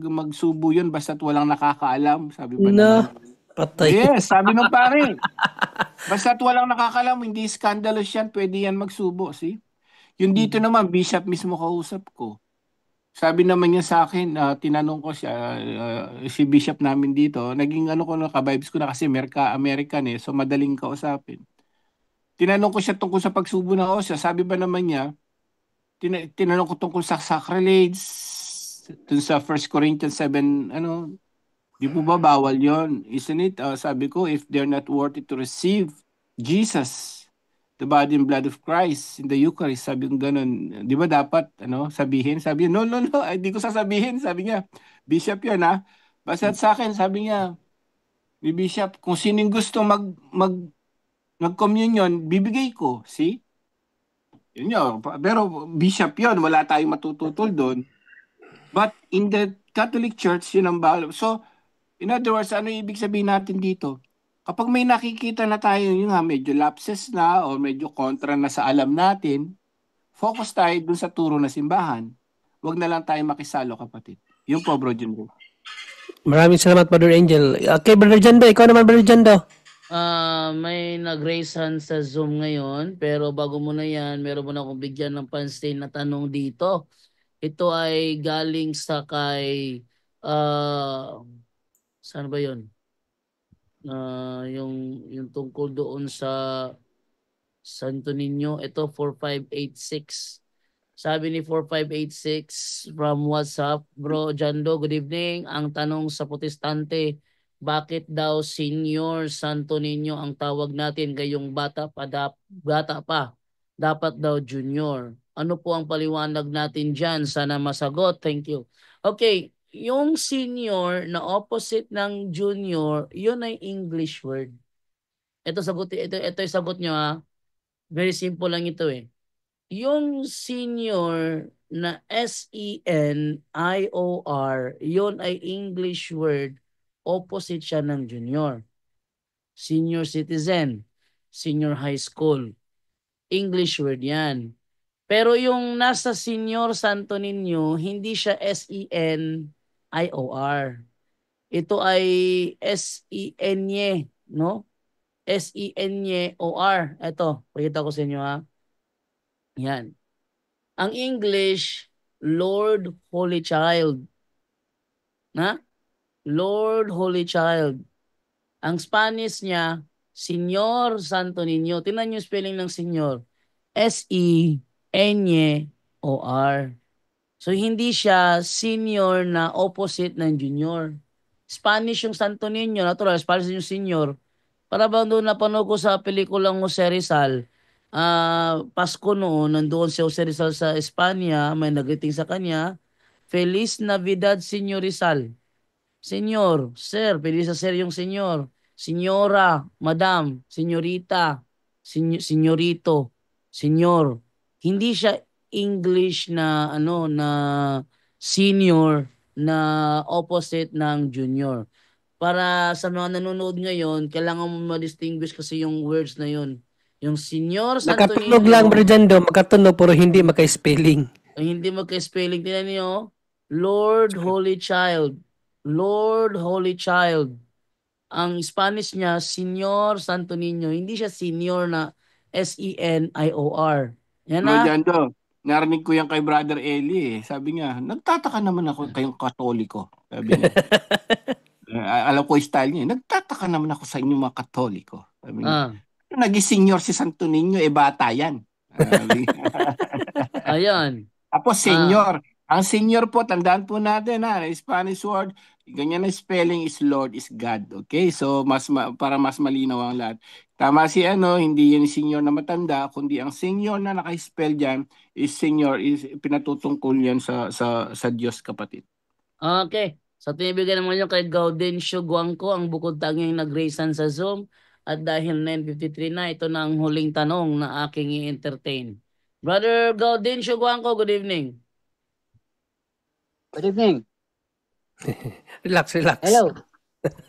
magsubo yon basta't walang nakakaalam, sabi ba naman. Patay. Yes, sabi ng pare. Basta't walang nakakaalam, hindi scandalous yan, pwede yan magsubo, see? Yung dito naman, bishop mismo kausap ko. Sabi naman niya sa akin, tinanong ko siya, si bishop namin dito, naging ka-vibes ko na kasi American so madaling kausapin. Tinanong ko siya tungkol sa pagsubo ng osya, sabi ba naman niya, tinanong ko tungkol sa sacrilege, dun sa 1 Corinthians 7, di po ba bawal yon? Isn't it? Sabi ko, if they're not worthy to receive Jesus, the body and blood of Christ in the Eucharist, sabi ko ganun. Di ba dapat, sabihin? Sabi niya, no, hindi ko sasabihin. Sabi niya, Bishop yan Basta sa akin, sabi niya, ni Bishop, kung sinong gusto mag-communion, bibigay ko. See? Yun yun. Pero Bishop yun, wala tayong matututol doon. But in the Catholic Church, yun ang bawal. So, in other words, ano ibig sabihin natin dito? Kapag may nakikita na tayo medyo lapses na o medyo kontra na sa alam natin, focus tayo dun sa turo na simbahan. Huwag na lang tayo makisalo, kapatid. Yun po, Bro Jumbo. Maraming salamat, Brother Angel. Okay, Brother Jando. Ikaw naman, Brother Jando. May nag-raise hand sa Zoom ngayon, pero bago mo na yan, meron mo na akong bigyan ng pansin na tanong dito. Ito ay galing sa kay saan ba yun? Yung tungkol doon sa Santo Niño. Ito 4586. Sabi ni 4586 from WhatsApp, Bro Jando, good evening. Ang tanong sa protestante, bakit daw Senior Santo Niño ang tawag natin gayong bata pa? Dapat daw Junior. Ano po ang paliwanag natin dyan? Sana masagot. Thank you. Okay, yung senior na opposite ng junior, yun ay English word. Ito yung sagot nyo Very simple lang ito Yung senior na SENIOR, yun ay English word, opposite siya ng junior. senior citizen, senior high school. English word yan. Pero yung nasa Senior Santo Niño, hindi siya SENIOR. Ito ay SENY, no? SENYOR. Ito, pakita ko sa inyo ha. Yan. Ang English, Lord Holy Child. Na? Lord Holy Child. Ang Spanish niya, Señor Santo Niño. Tingnan niyo yung spelling ng Señor. SENYOR. So, hindi siya senior na opposite ng junior. Spanish yung Santo Niño, natural. Spanish yung senior. Para bang doon napanood ko sa pelikulang Jose Rizal, Pasko noon, nandoon si Jose Rizal sa Espanya, may nagiting sa kanya, Feliz Navidad, Senyor Rizal. Senyor, sir, pwede sa sir yung senyor. Senyora, madam, senyorita, senyorito, senyor. Hindi siya English na na senior na opposite ng junior. Para sa mga nanonood ngayon, kailangan mo ma-distinguish kasi yung words na yun. Yung Senyor Santo Niño. Nakatunog lang, Bro Jando. Makatunog, pero hindi maka-spelling. Hindi magka-spelling. Tingnan niyo, Lord Holy Child. Lord Holy Child. Ang Spanish niya, Senyor Santo Niño. Hindi siya senior na SENIOR. Yan Bro na. Jando, narinig ko yan kay Brother Eli eh. Sabi niya, nagtataka naman ako kayong Katoliko. Sabi niya. Alam ko yung style niya. Nagtataka naman ako sa inyo mga Katoliko. Sabi niya. Naging senior si Santo Niño, bata yan. Ayun. Tapos senior. Ang senior po, tandaan po natin Spanish word, ganyan na spelling is Lord, is God. Okay? So, para mas malinaw ang lahat. Tama si hindi yung senior na matanda, kundi ang senior na naka-spell dyan is senior, is pinatutungkol yan sa Diyos, kapatid. Okay. So, tinibigyan naman nyo kay Gaudencio Guangco, ang bukod tanging nag-raisan sa Zoom. At dahil 9:53 na, ito na ang huling tanong na aking i-entertain. Brother Gaudencio Guangco, good evening. Good evening. Relax. Hello.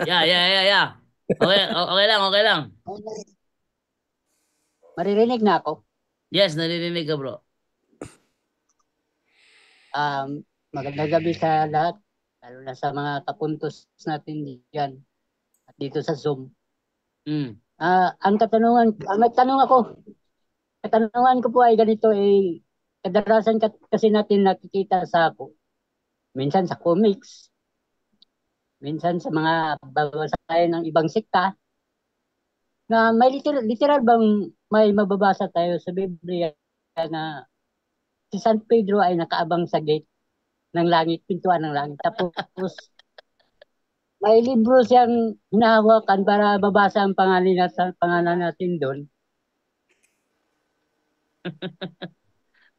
Yeah. Okay lang. Maririnig na ako. Yes, naririnig ka, bro. Magandang gabi sa lahat, lalo na sa mga kapuntos natin diyan at dito sa Zoom. Ang katanungan ko po ay ganito, kadalasan kasi natin nakikita minsan sa comics, minsan sa mga babasahin ng ibang sekta, na may literal bang may mababasa tayo sa Biblia na si San Pedro ay nakaabang sa gate ng langit, pintuan ng langit. Tapos may libro siyang hinahawakan para babasa ang pangalan natin doon.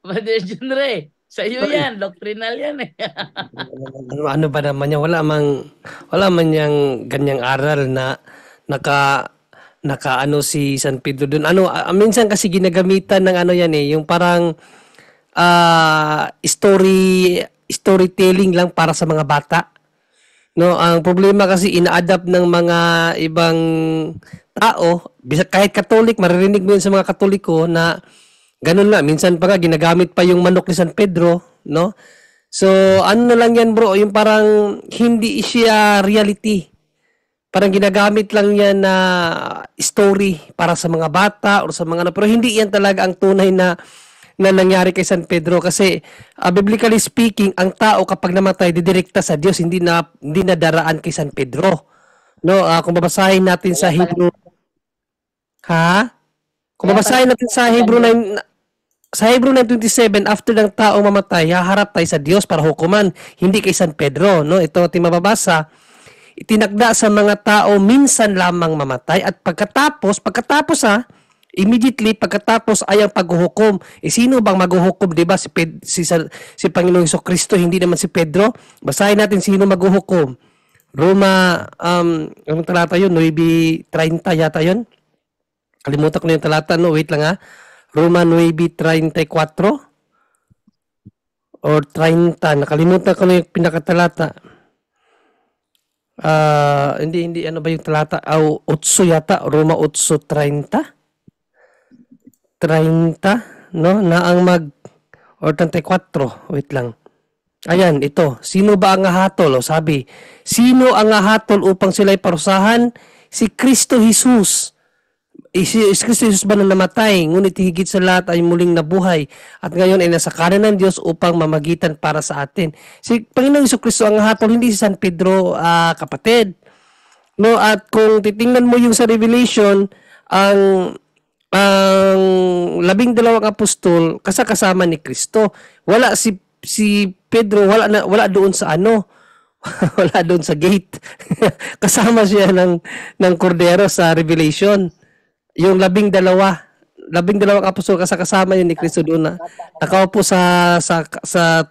Brother Junre, sa iyo yan, doctrinal yan eh. Ano ba naman yan? Wala man yang ganyang aral na naka si San Pedro doon. Minsan kasi ginagamitan ng yan yung parang storytelling lang para sa mga bata. No, ang problema kasi ina-adapt ng mga ibang tao, kahit Katolik, maririnig mo yun sa mga Katoliko na ganun nga, minsan pa nga ginagamit pa yung manok ni San Pedro, no? So, ano na lang yan, bro, yung parang hindi siya reality. Parang ginagamit lang yan na story para sa mga bata or sa mga pero hindi yan talaga ang tunay na nangyari kay San Pedro kasi biblically speaking, ang tao kapag namatay didirekta sa Diyos, hindi na daraan kay San Pedro. No, kung babasahin natin sa Hebrew Kung babasahin natin sa Hebrew 9:27, after ng taong mamatay, haharap tayo sa Diyos para hukuman, hindi kay San Pedro, no? Ito ating mababasa, itinakda sa mga tao minsan lamang mamatay at pagkatapos immediately pagkatapos ay ang paghuhukom. Sino bang maghuhukom, 'di ba? Si Panginoong Jesucristo, hindi naman si Pedro. Basahin natin sino maghuhukom. Roma anong talata 'yun? 9:30 yata 'yun. Kalimutan ko na yung talata, no? Wait lang ha. Roma 9:34 or 30. Nakalimutan ko na yung pinakatalata. Hindi ano ba yung talata? Utso yata, Roma 8:30. 30, no? Na ang or 34, wait lang. Ayan, ito. Sino ba ang hahatol? O sabi, sino ang hahatol upang sila'y parusahan? Si Kristo Jesus. Si Kristo Jesus ba na namatay, ngunit higit sa lahat ay muling nabuhay at ngayon ay nasa kanan ng Diyos upang mamagitan para sa atin. Si Panginoong Kristo ang hahatol, hindi si San Pedro, kapatid. No, at kung titingnan mo yung sa Revelation, ang 12 apostol kasama ni Kristo. Wala si Pedro, wala doon sa wala doon sa gate. Kasama siya ng kordero sa Revelation. Yung 12 apostol kasama yun ni Kristo doon na nakaupo sa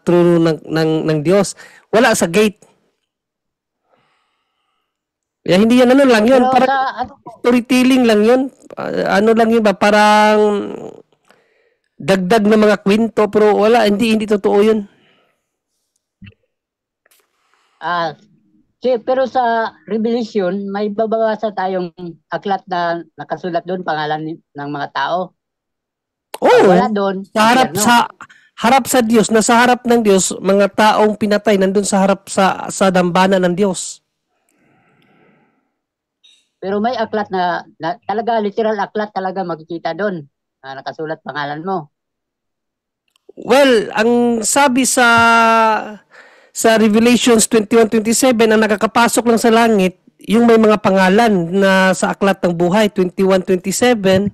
trono ng Diyos. Wala sa gate. Hindi yan lang yun. Pero Parang storytelling lang yun. Lang yun ba? Parang dagdag na mga kwento. Pero wala. Hindi totoo yun. Pero sa Revelation, may babasa tayong aklat na nakasulat doon, pangalan ng mga tao. Oo. Wala doon. Sa harap sa Diyos, nasa harap ng Diyos, mga taong pinatay nandun sa harap sa dambana ng Diyos. Pero may aklat na talaga, literal aklat talaga makikita doon na nakasulat pangalan mo. Well, ang sabi sa Revelations 21:27, ang nakakapasok lang sa langit, yung may mga pangalan na sa aklat ng buhay, 21:27,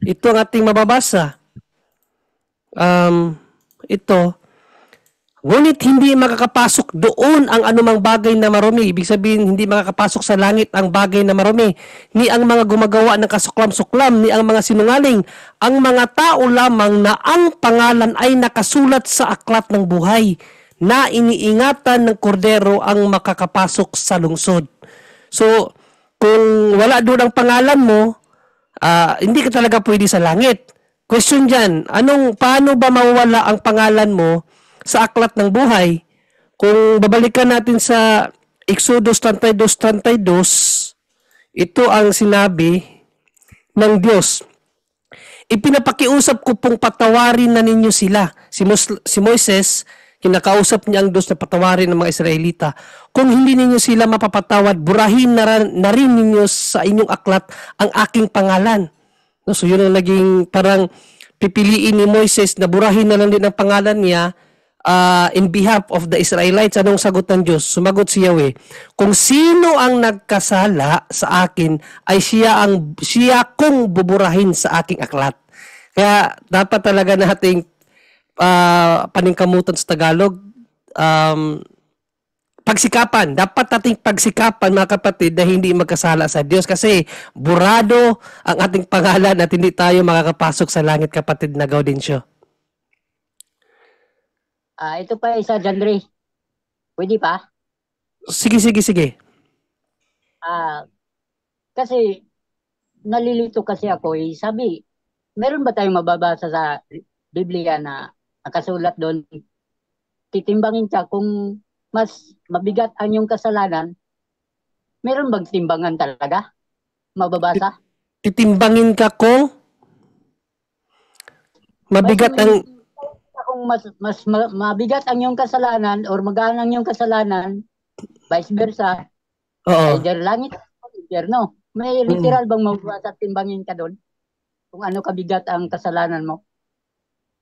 ito ang ating mababasa. Ito, ngunit hindi makakapasok doon ang anumang bagay na marumi. Ibig sabihin, hindi makakapasok sa langit ang bagay na marumi. Ni ang mga gumagawa ng kasuklam-suklam, ni ang mga sinungaling. Ang mga tao lamang na ang pangalan ay nakasulat sa aklat ng buhay na iniingatan ng kordero ang makakapasok sa lungsod. So, kung wala doon ang pangalan mo, hindi ka talaga pwede sa langit. Question dyan, paano ba mawala ang pangalan mo sa aklat ng buhay? Kung babalikan natin sa Exodus 32:32, ito ang sinabi ng Diyos. Ipinapakiusap ko pong patawarin na ninyo sila. Si Moises, kinakausap niya ang Diyos na patawarin ng mga Israelita. Kung hindi ninyo sila mapapatawad, burahin na rin ninyo sa inyong aklat ang aking pangalan. No, so yun ang naging parang pipiliin ni Moises na burahin na lang din ang pangalan niya in behalf of the Israelites. Anong sagot ng Diyos? Sumagot si Yahweh, kung sino ang nagkasala sa akin ay siya kong buburahin sa aking aklat. Kaya dapat talaga nating paningkamutan sa Tagalog, pagsikapan. Dapat nating pagsikapan, mga kapatid, na hindi magkasala sa Diyos kasi burado ang ating pangalan at hindi tayo makakapasok sa langit, kapatid na Gaudencio. Ito pa isa, Jandre. Pwede pa? Sige. Kasi nalilito kasi ako. Sabi, meron ba tayong mababasa sa Biblia na nakasulat doon? Titimbangin ka kung mas mabigat ang iyong kasalanan, meron bang timbangan talaga? Mababasa? Titimbangin ka kung mabigat ang... Kung mas mabigat ang iyong kasalanan or magaan ang iyong kasalanan, vice versa, either langit o impyerno. May literal bang mababasa at timbangin ka doon? Kung ano kabigat ang kasalanan mo?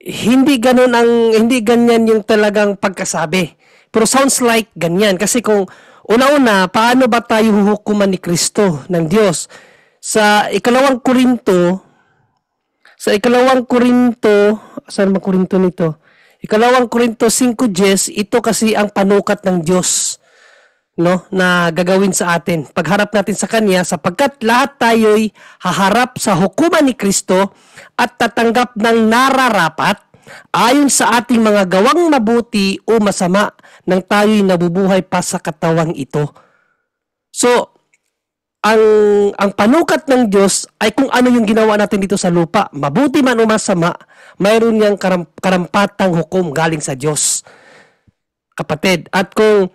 Hindi ganyan yung talagang pagkasabi. Pero sounds like ganyan. Kasi kung una-una, paano ba tayo huhukuman ni Kristo ng Diyos? Sa ikalawang Korinto, saan ba Korinto nito? Ikalawang Korinto 5:10, ito kasi ang panukat ng Diyos, no, na gagawin sa atin. Pagharap natin sa Kanya, sapagkat lahat tayo'y haharap sa hukuman ni Kristo at tatanggap ng nararapat ayon sa ating mga gawang mabuti o masama nang tayo'y nabubuhay pa sa katawang ito. So, ang panukat ng Diyos ay kung ano yung ginawa natin dito sa lupa. Mabuti man o masama, mayroon niyang karampatang hukom galing sa Diyos, kapatid. At kung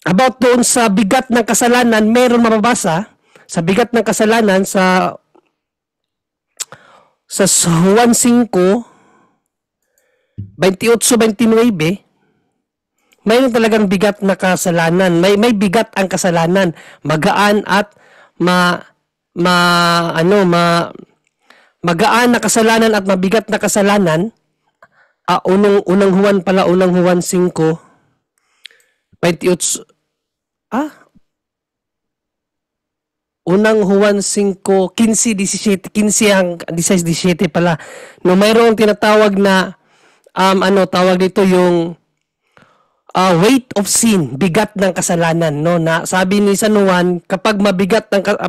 about doon sa bigat ng kasalanan, meron mababasa sa bigat ng kasalanan sa Juan 5:28-29, mayroon talagang bigat na kasalanan. May bigat ang kasalanan, magaan at magaan na kasalanan at mabigat na kasalanan. Unang Juan 5:28. Unang Juan 5:15-17 ang 16-17 pala. No, mayroong tinatawag na tawag dito yung weight of sin, bigat ng kasalanan, no, na sabi ni San Juan, kapag mabigat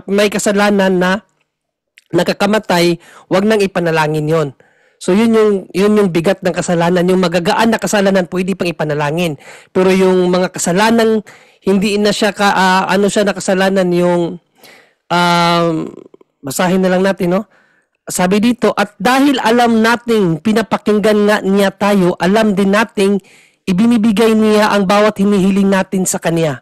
may kasalanan na nakakamatay, wag nang ipanalangin 'yon. So yun yung bigat ng kasalanan. Yung magagaan na kasalanan pwede pang ipanalangin. Pero yung mga kasalanang hindi na siya na kasalanan, yung basahin na lang natin, no? Sabi dito, at dahil alam nating pinapakinggan nga niya tayo, alam din nating ibinibigay niya ang bawat hinihiling natin sa kanya.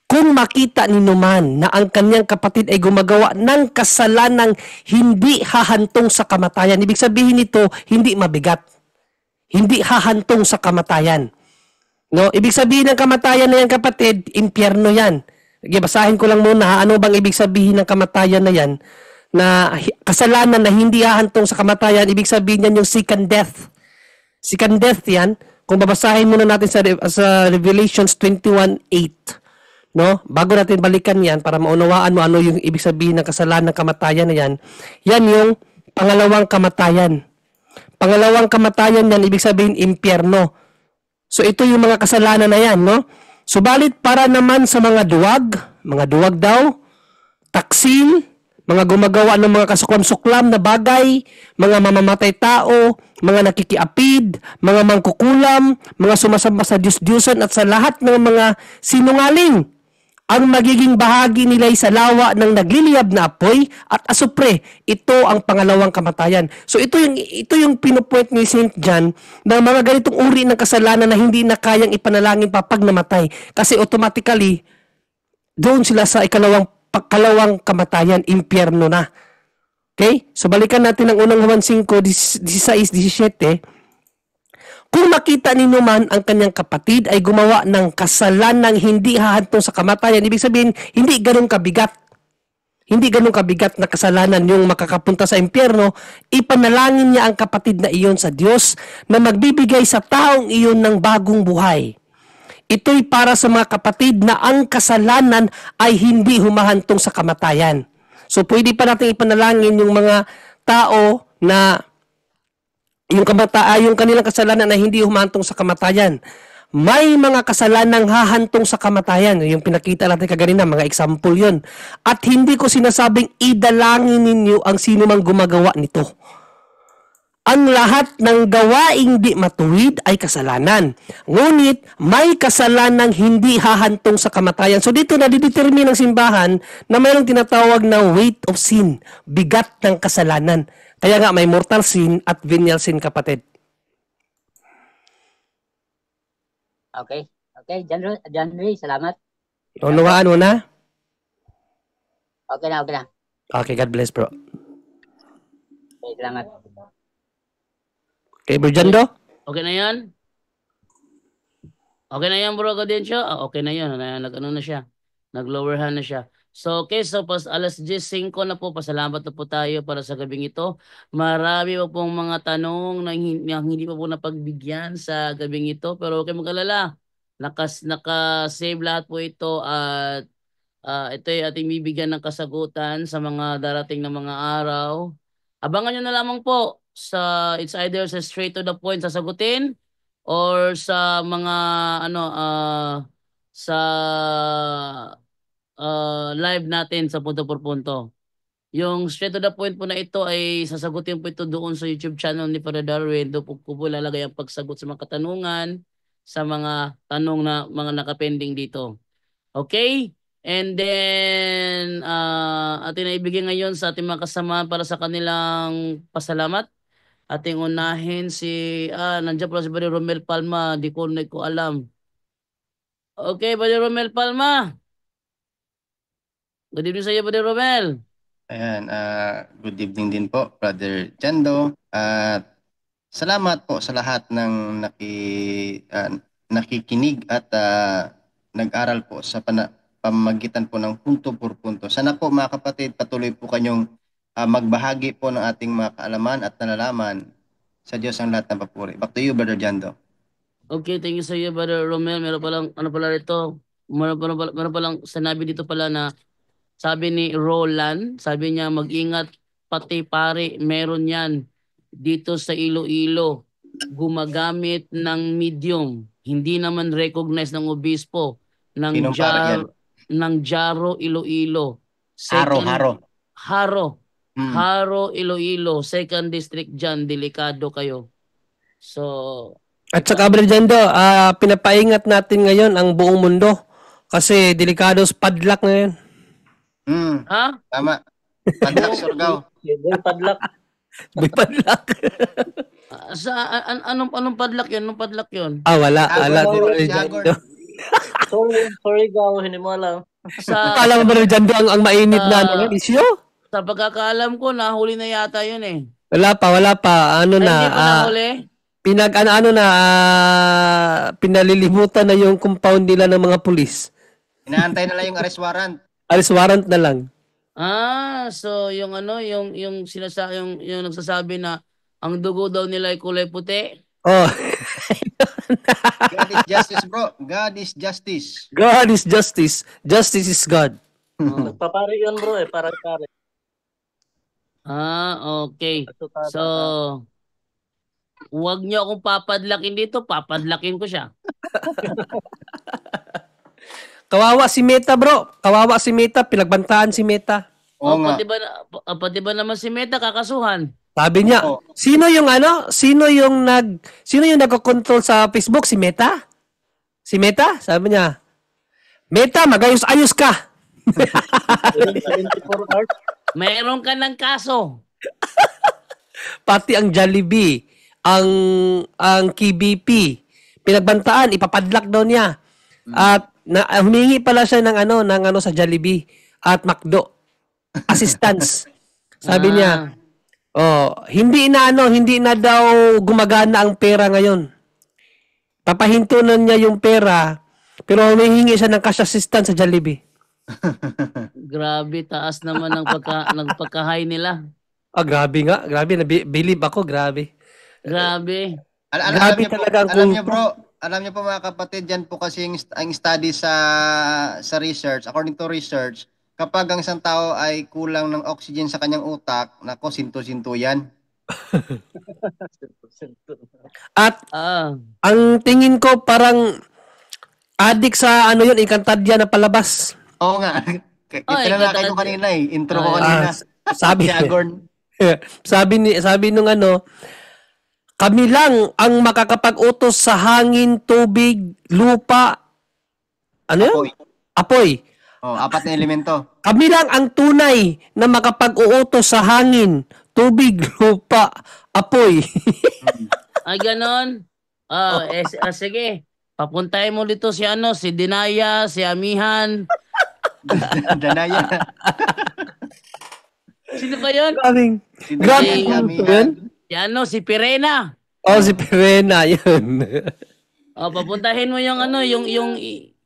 Kung makita ninyo man na ang kanyang kapatid ay gumagawa ng kasalanang hindi hahantong sa kamatayan. Ibig sabihin nito, hindi mabigat. Hindi hahantong sa kamatayan. No, ibig sabihin ng kamatayan na yan, kapatid, impyerno yan. Basahin ko lang muna, ano bang ibig sabihin ng kamatayan na yan? Na kasalanan na hindi hahantong sa kamatayan, ibig sabihin yan yung second death. Second death yan. Kung babasahin muna natin sa Revelations 21:8. No? Bago natin balikan yan para maunawaan mo ano yung ibig sabihin ng kasalanan ng kamatayan na yan. Yan yung pangalawang kamatayan. Pangalawang kamatayan yan, ibig sabihin impyerno. So ito yung mga kasalanan na yan, no? Subalit para naman sa mga duwag daw, taksil, mga gumagawa ng mga kasuklam-suklam na bagay, mga mamamatay tao, mga nakikiapid, mga mangkukulam, mga sumasamba sa Diyos-Diyosan at sa lahat ng mga sinungaling. Ang magiging bahagi nila ay sa lawa ng nagliliyab na apoy at asupre. Ito ang pangalawang kamatayan. So ito yung pinupoint ni St. John na mga ganitong uri ng kasalanan na hindi na kayang ipanalangin pa pag namatay. Kasi automatically, doon sila sa ikalawang kamatayan, impyerno na. Okay? So balikan natin ang unang Juan 5:16-17. Kung makita ninyo man ang kanyang kapatid ay gumawa ng kasalanang hindi hahantong sa kamatayan, ibig sabihin, hindi ganun kabigat. Hindi ganun kabigat na kasalanan yung makakapunta sa impyerno, ipanalangin niya ang kapatid na iyon sa Diyos na magbibigay sa taong iyon ng bagong buhay. Ito'y para sa mga kapatid na ang kasalanan ay hindi humahantong sa kamatayan. So pwede pa natin ipanalangin yung mga tao na yung kanilang kasalanan na hindi humahantong sa kamatayan. May mga kasalanang hahantong sa kamatayan. Yung pinakita natin kaganina, mga example yun. At hindi ko sinasabing idalangin ninyo ang sino mang gumagawa nito. Ang lahat ng gawaing di matuwid ay kasalanan. Ngunit may kasalanang hindi hahantong sa kamatayan. So dito nadidetermine ng simbahan na mayroong tinatawag na weight of sin, bigat ng kasalanan. Kaya nga may mortal sin at venial sin, kapatid. Okay. Okay, John Ray, salamat. Unawaan mo na? Okay na. Okay, God bless, bro. Okay, salamat. Okay, Bro Jando? Okay na yan? Okay na yan, bro, Gaudensio? Okay na yan. Nag-ano na siya. Nag-lower hand na siya. So, okay, so alas 10:05 na po, pasalamat na po tayo para sa gabing ito. Marami pa pong mga tanong na hindi pa po napagbigyan sa gabing ito, pero okay mag-alala. Naka-save lahat po ito at ito ay ating bibigyan ng kasagutan sa mga darating na mga araw. Abangan nyo na lamang po it's either sa straight to the point sasagutin or sa mga sa live natin sa punto por punto. Yung straight to the point po na ito ay sasagutin po ito doon sa YouTube channel ni Father Darwin. Doon po po lalagay ang pagsagot sa mga katanungan, sa mga tanong na mga nakapending dito. Okay? And then, atin na ibigay ngayon sa ating mga kasama para sa kanilang pasalamat. Ating unahin nandiyan pala si Brother Romel Palma, di ko alam. Okay, Brother Romel Palma. Good evening sa iyo, Brother Romel. Ayan, good evening din po, Brother Jando. At salamat po sa lahat ng nakikinig at nag-aral po sa pamamagitan po ng punto por punto. Sana po mga kapatid, patuloy po kanyong magbahagi po ng ating mga kaalaman at nalalaman. Sa Diyos ang lahat ng papuri. Back to you, Brother Jando. Okay, thank you sa iyo, Brother Romel. Meron palang, ano pala rito? Meron palang sinabi dito pala na sabi ni Roland, sabi niya mag-ingat pati pare, meron yan dito sa Iloilo. Gumagamit ng medium. Hindi naman recognize ng obispo ng Sinong pare yan? ng Jaro Iloilo. Haro. Mm. Haro Iloilo, second district dyan, delikado kayo. So, At saka, Brother Jando, pinapaingat natin ngayon ang buong mundo kasi delikado sa padlock ngayon. ha? Tama. Padlak, Surgaw. Yung padlock. May padlock. Anong padlock yun? Anong padlock yun? Wala. Jagor. Brother Jando. Sorry gaw, hindi mo alam. Akala mo, Brother Jando, ang mainit na isyo? Sa pagkakaalam ko, nahuli na yata yun eh. Wala pa. Ano Ay, na? hindi pa nahuli? Pinalilimutan na yung compound nila ng mga pulis. Inaantay na lang yung arrest warrant. Arrest warrant na lang. So yung yung yung nagsasabi na ang dugo daw nila ay kulay puti. Oh. God is justice, bro. God is justice. God is justice. Justice is God. Nagpapare yun bro para pare. Okay. So, huwag niyo akong papadlakin dito, papadlakin ko siya. Kawawa si Meta, bro. Kawawa si Meta. Pinagbantaan si Meta. Oo nga. Pati ba naman si Meta kakasuhan? Sabi niya, sino yung nagko-control sa Facebook? Si Meta? Si Meta? Sabi niya, Meta, magayos-ayos ka. 24 hours. Meron ka ng kaso. Pati ang Jollibee, ang KBP, pinagbantaan, ipapadlock daw niya. At humingi pala siya ng sa Jollibee at McDo. Assistance. Sabi niya, hindi na daw gumagana ang pera ngayon. Papahintunan niya yung pera, pero humihingi siya ng cash assistance sa Jollibee. Grabe, taas naman ng pagka-high nila. Grabe nga. Grabe. Believe ako. Grabe. Grabe. Grabe talaga ang alam niyo bro, alam niyo po mga kapatid, yan po kasi ang study sa research. According to research, kapag ang isang tao ay kulang ng oxygen sa kanyang utak, nako, sinto-sinto yan. At ang tingin ko parang addict sa yun, Encantadia na palabas. Oo nga. Tinalakay ko kanina intro ko kanina. Sabi nung kami lang ang makakapag-utos sa hangin, tubig, lupa. Apoy. Apat na elemento. Kami lang ang tunay na makapag-uutos sa hangin, tubig, lupa, apoy. Ay, ganon. Sige. Papuntahin mo dito si Dinaya, si Amihan. Danaya. Sino ba yun? Grabe yun. Si Pirena. Si Pirena, yun. Papuntahin mo yung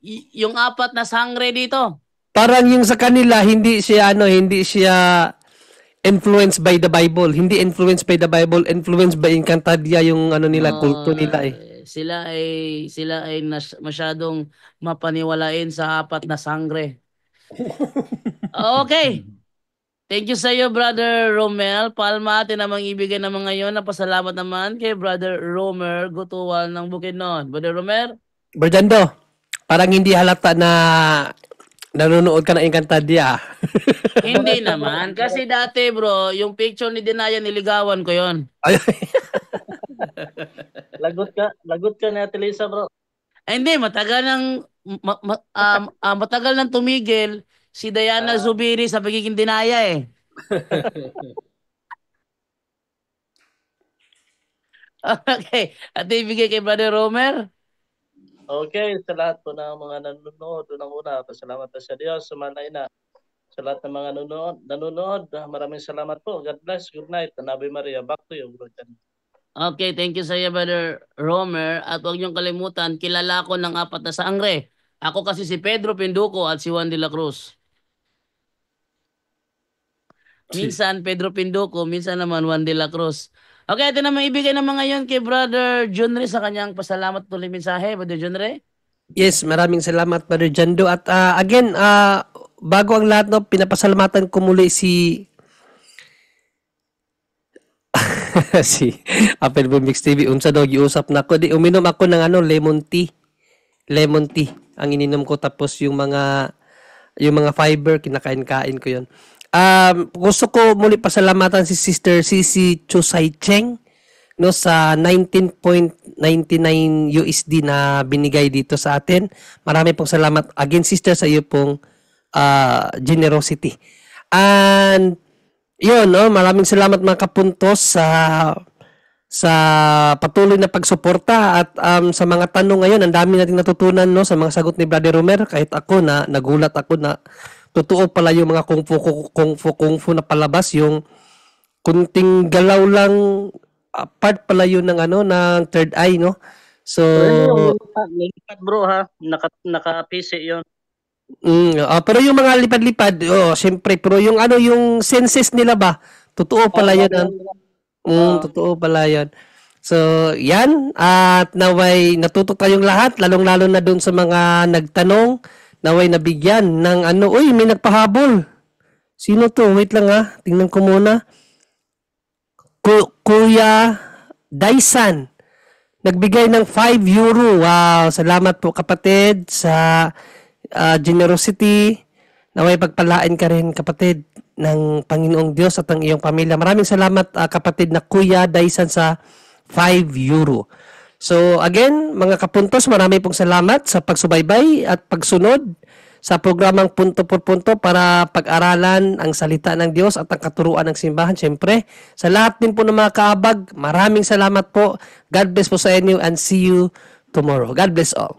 yung apat na sangre dito. Parang yung sa kanila, hindi siya influenced by the Bible. Hindi influenced by the Bible, influenced by Encantadia yung nila, kulto nila Sila ay masyadong mapaniwalain sa apat na sangre. Okay. Thank you sa iyo, Brother Romel Palma. Atin namang ibigay naman ngayon. Napasalamat naman kay Brother Romer Gutuwal ng Bukidnon. Brother Romer? Bernardo, parang hindi halata na nanonood ka ng Encantadia. Hindi naman. Kasi dati, bro, yung picture ni Dinaya, niligawan ko yon. Lagot ka na Lisa, bro. Hindi, matagal nang tumigil si Diana Zubiri sa pagiging Dinaya eh. Okay. At ibigay kay Brother Romer. Okay, sa lahat po ng mga nanonood, unang-una, pasalamat po sa Diyos, sumalay na. Sa lahat ng mga nanonood, maraming salamat po. God bless, good night, and Ave Maria. Back to you, Bro Jan. Okay, thank you sa iyo, Brother Romer. At huwag niyong kalimutan, kilala ko ng 4 na sangre. Ako kasi si Pedro Pinduco at si Juan de la Cruz. Minsan Pedro Pinduco, minsan naman Juan de la Cruz. Okay, ito naman ibigay ng mga yon kay Brother Junre sa kanyang pasalamat tuloy mensahe. Brother Junre? Yes, maraming salamat, Brother Jando. At again, bago ang lahat, no, pinapasalamatan ko muli si si Apple Mix TV. Unsa daw giusap na ako. Di uminom ako ng lemon tea. Lemon tea ang ininom ko, tapos yung mga fiber kinakain-kain ko 'yon. Gusto ko muli pasalamatan si Sister Sisi Chusay Cheng, no, sa 19.99 USD na binigay dito sa atin. Marami pong salamat again, sister, sa iyo pong generosity. And yun, no, maraming salamat mga kapuntos sa patuloy na pagsuporta at sa mga tanong ngayon. Ang dami nating natutunan, no, sa mga sagot ni Brother Romer. Kahit ako na nagulat ako na totoo pala yung mga kung fu na palabas, yung kunting galaw lang, part pala yun ng ng third eye, no. So lipad, bro, ha, naka-PC yun. Pero yung mga lipad-lipad, syempre, pero yung yung senses nila ba, totoo pala yun. Totoo pala yun. So, yan. At naway natuto tayong lahat, lalong-lalo na dun sa mga nagtanong, naway nabigyan ng uy, may nagpahabol. Sino to? Wait lang, ha. Tingnan ko muna. Kuya Daisan. Nagbigay ng 5 euro. Wow, salamat po, kapatid, sa generosity. Naway pagpalain ka rin, kapatid, ng Panginoong Diyos at ang iyong pamilya. Maraming salamat, kapatid na Kuya Daisan, sa 5 euro. So again, mga kapuntos, marami pong salamat sa pagsubaybay at pagsunod sa programang Punto por Punto para pag-aralan ang salita ng Diyos at ang katuruan ng simbahan. Siyempre, sa lahat din po ng mga kaabag, maraming salamat po. God bless po sa inyo and see you tomorrow. God bless all.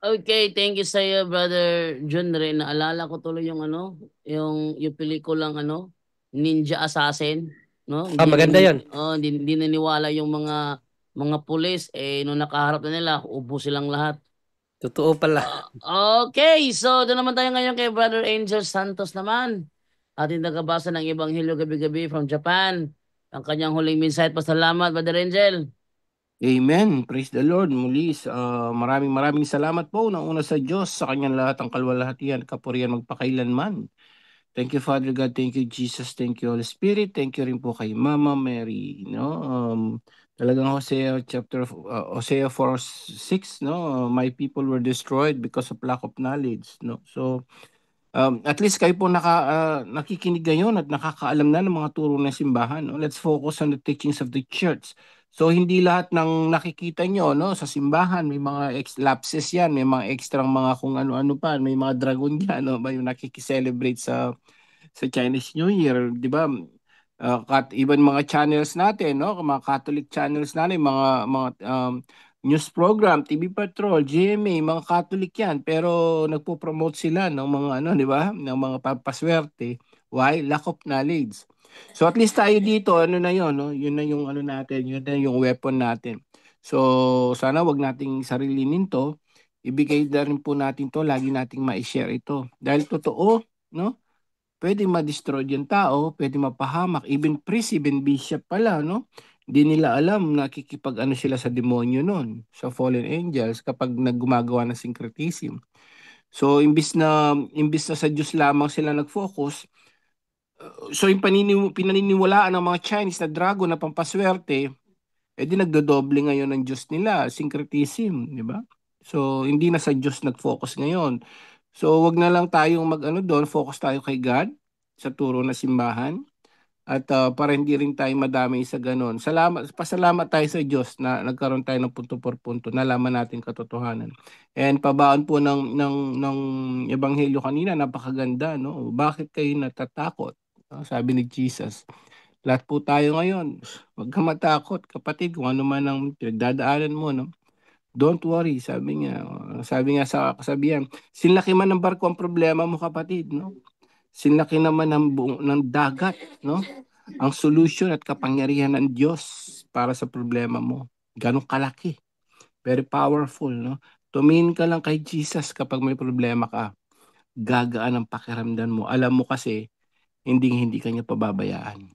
Okay, thank you sa iyo, Brother Junre. Naalala ko tuloy yung yung pelikulang Ninja Assassin, no? Maganda 'yon. Hindi naniwala yung mga pulis, nung nakaharap na nila, ubo silang lahat. Totoo pala. Okay, so doon naman tayo ngayon kay Brother Angel Santos naman. Ating nagabasa ng Ebanghelyo gabi-gabi from Japan. Ang kanyang huling mensahe at pasalamat, Brother Angel. Amen. Praise the Lord. Muli, maraming salamat po na una sa Diyos, sa kanyang lahat ang kalwalhatian, kapurihan magpakailanman. Thank you, Father God. Thank you, Jesus. Thank you, Holy Spirit. Thank you rin po kay Mama Mary. No? Talagang Hosea 4:6, no? My people were destroyed because of lack of knowledge, no? So at least kayo po nakikinig ngayon at nakakaalam na ng mga turo ng simbahan, no? Let's focus on the teachings of the church. So hindi lahat ng nakikita nyo, no, sa simbahan may mga lapses yan, may mga extrang mga kung ano-ano pa, may mga dragon yan, no, may nakikiselebrate sa Chinese New Year, di ba? Even mga channels natin, no, mga Catholic channels natin, mga news program, TV Patrol, GMA, mga Catholic yan, pero nagpo-promote sila ng mga di ba? Ng mga papaswerte. Why? Lack of knowledge. So at least tayo dito, na yun, no? Yun na yung natin, yun na yung weapon natin. So sana wag nating sarilinin to, ibigay na rin po natin to, lagi nating ma-share ito. Dahil totoo, no? Pwede ma-destroy yung tao, pwede mapahamak, even priest, even bishop pala, no? Hindi nila alam na sila sa demonyo nun, sa fallen angels, kapag naggumagawa ng syncretism. So, imbis na sa Diyos lamang sila nag-focus, so yung pinaniniwalaan ng mga Chinese na dragon na pampaswerte, di nagdodoble ngayon ng Diyos nila, syncretism, di ba? So, hindi na sa Diyos nag-focus ngayon. So, wag na lang tayong doon, focus tayo kay God sa turo na simbahan at para hindi rin tayo madami sa ganun. Pasalamat tayo sa Diyos na nagkaroon tayo ng punto por punto, nalaman natin katotohanan. And pabaon po ng ebanghelyo kanina, napakaganda, no? Bakit kayo natatakot? Sabi ni Jesus. Lahat po tayo ngayon, huwag ka matakot, kapatid, kung ano man ang pinagdadaanan mo, no? Don't worry, sabi nga sa kasabihan, sinlaki man ng barko ang problema mo, kapatid, no? Sinlaki naman ng dagat, no? Ang solution at kapangyarihan ng Diyos para sa problema mo. Ganong kalaki. Very powerful, no? Tumingin ka lang kay Jesus kapag may problema ka. Gagaan ang pakiramdam mo. Alam mo kasi, hindi ka niya pababayaan.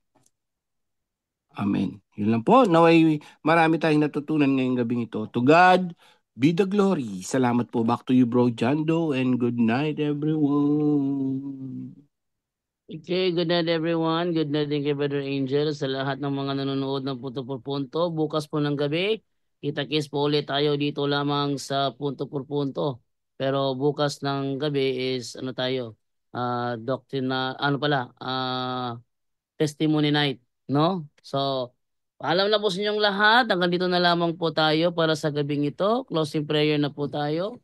Amen. Yun lang po. Naway marami tayong natutunan ngayong gabing ito. To God be the glory. Salamat po. Back to you, Bro Jando, and good night, everyone. Okay, good night everyone. Good night din kay Brother Angel sa lahat ng mga nanonood ng Punto por Punto. Bukas po ng gabi, kita-kits po ulit tayo dito lamang sa Punto por Punto. Pero bukas ng gabi is ano tayo? Testimony night, no? So, paalam na po sa inyong lahat. Hanggang dito na lamang po tayo para sa gabing ito. Closing prayer na po tayo.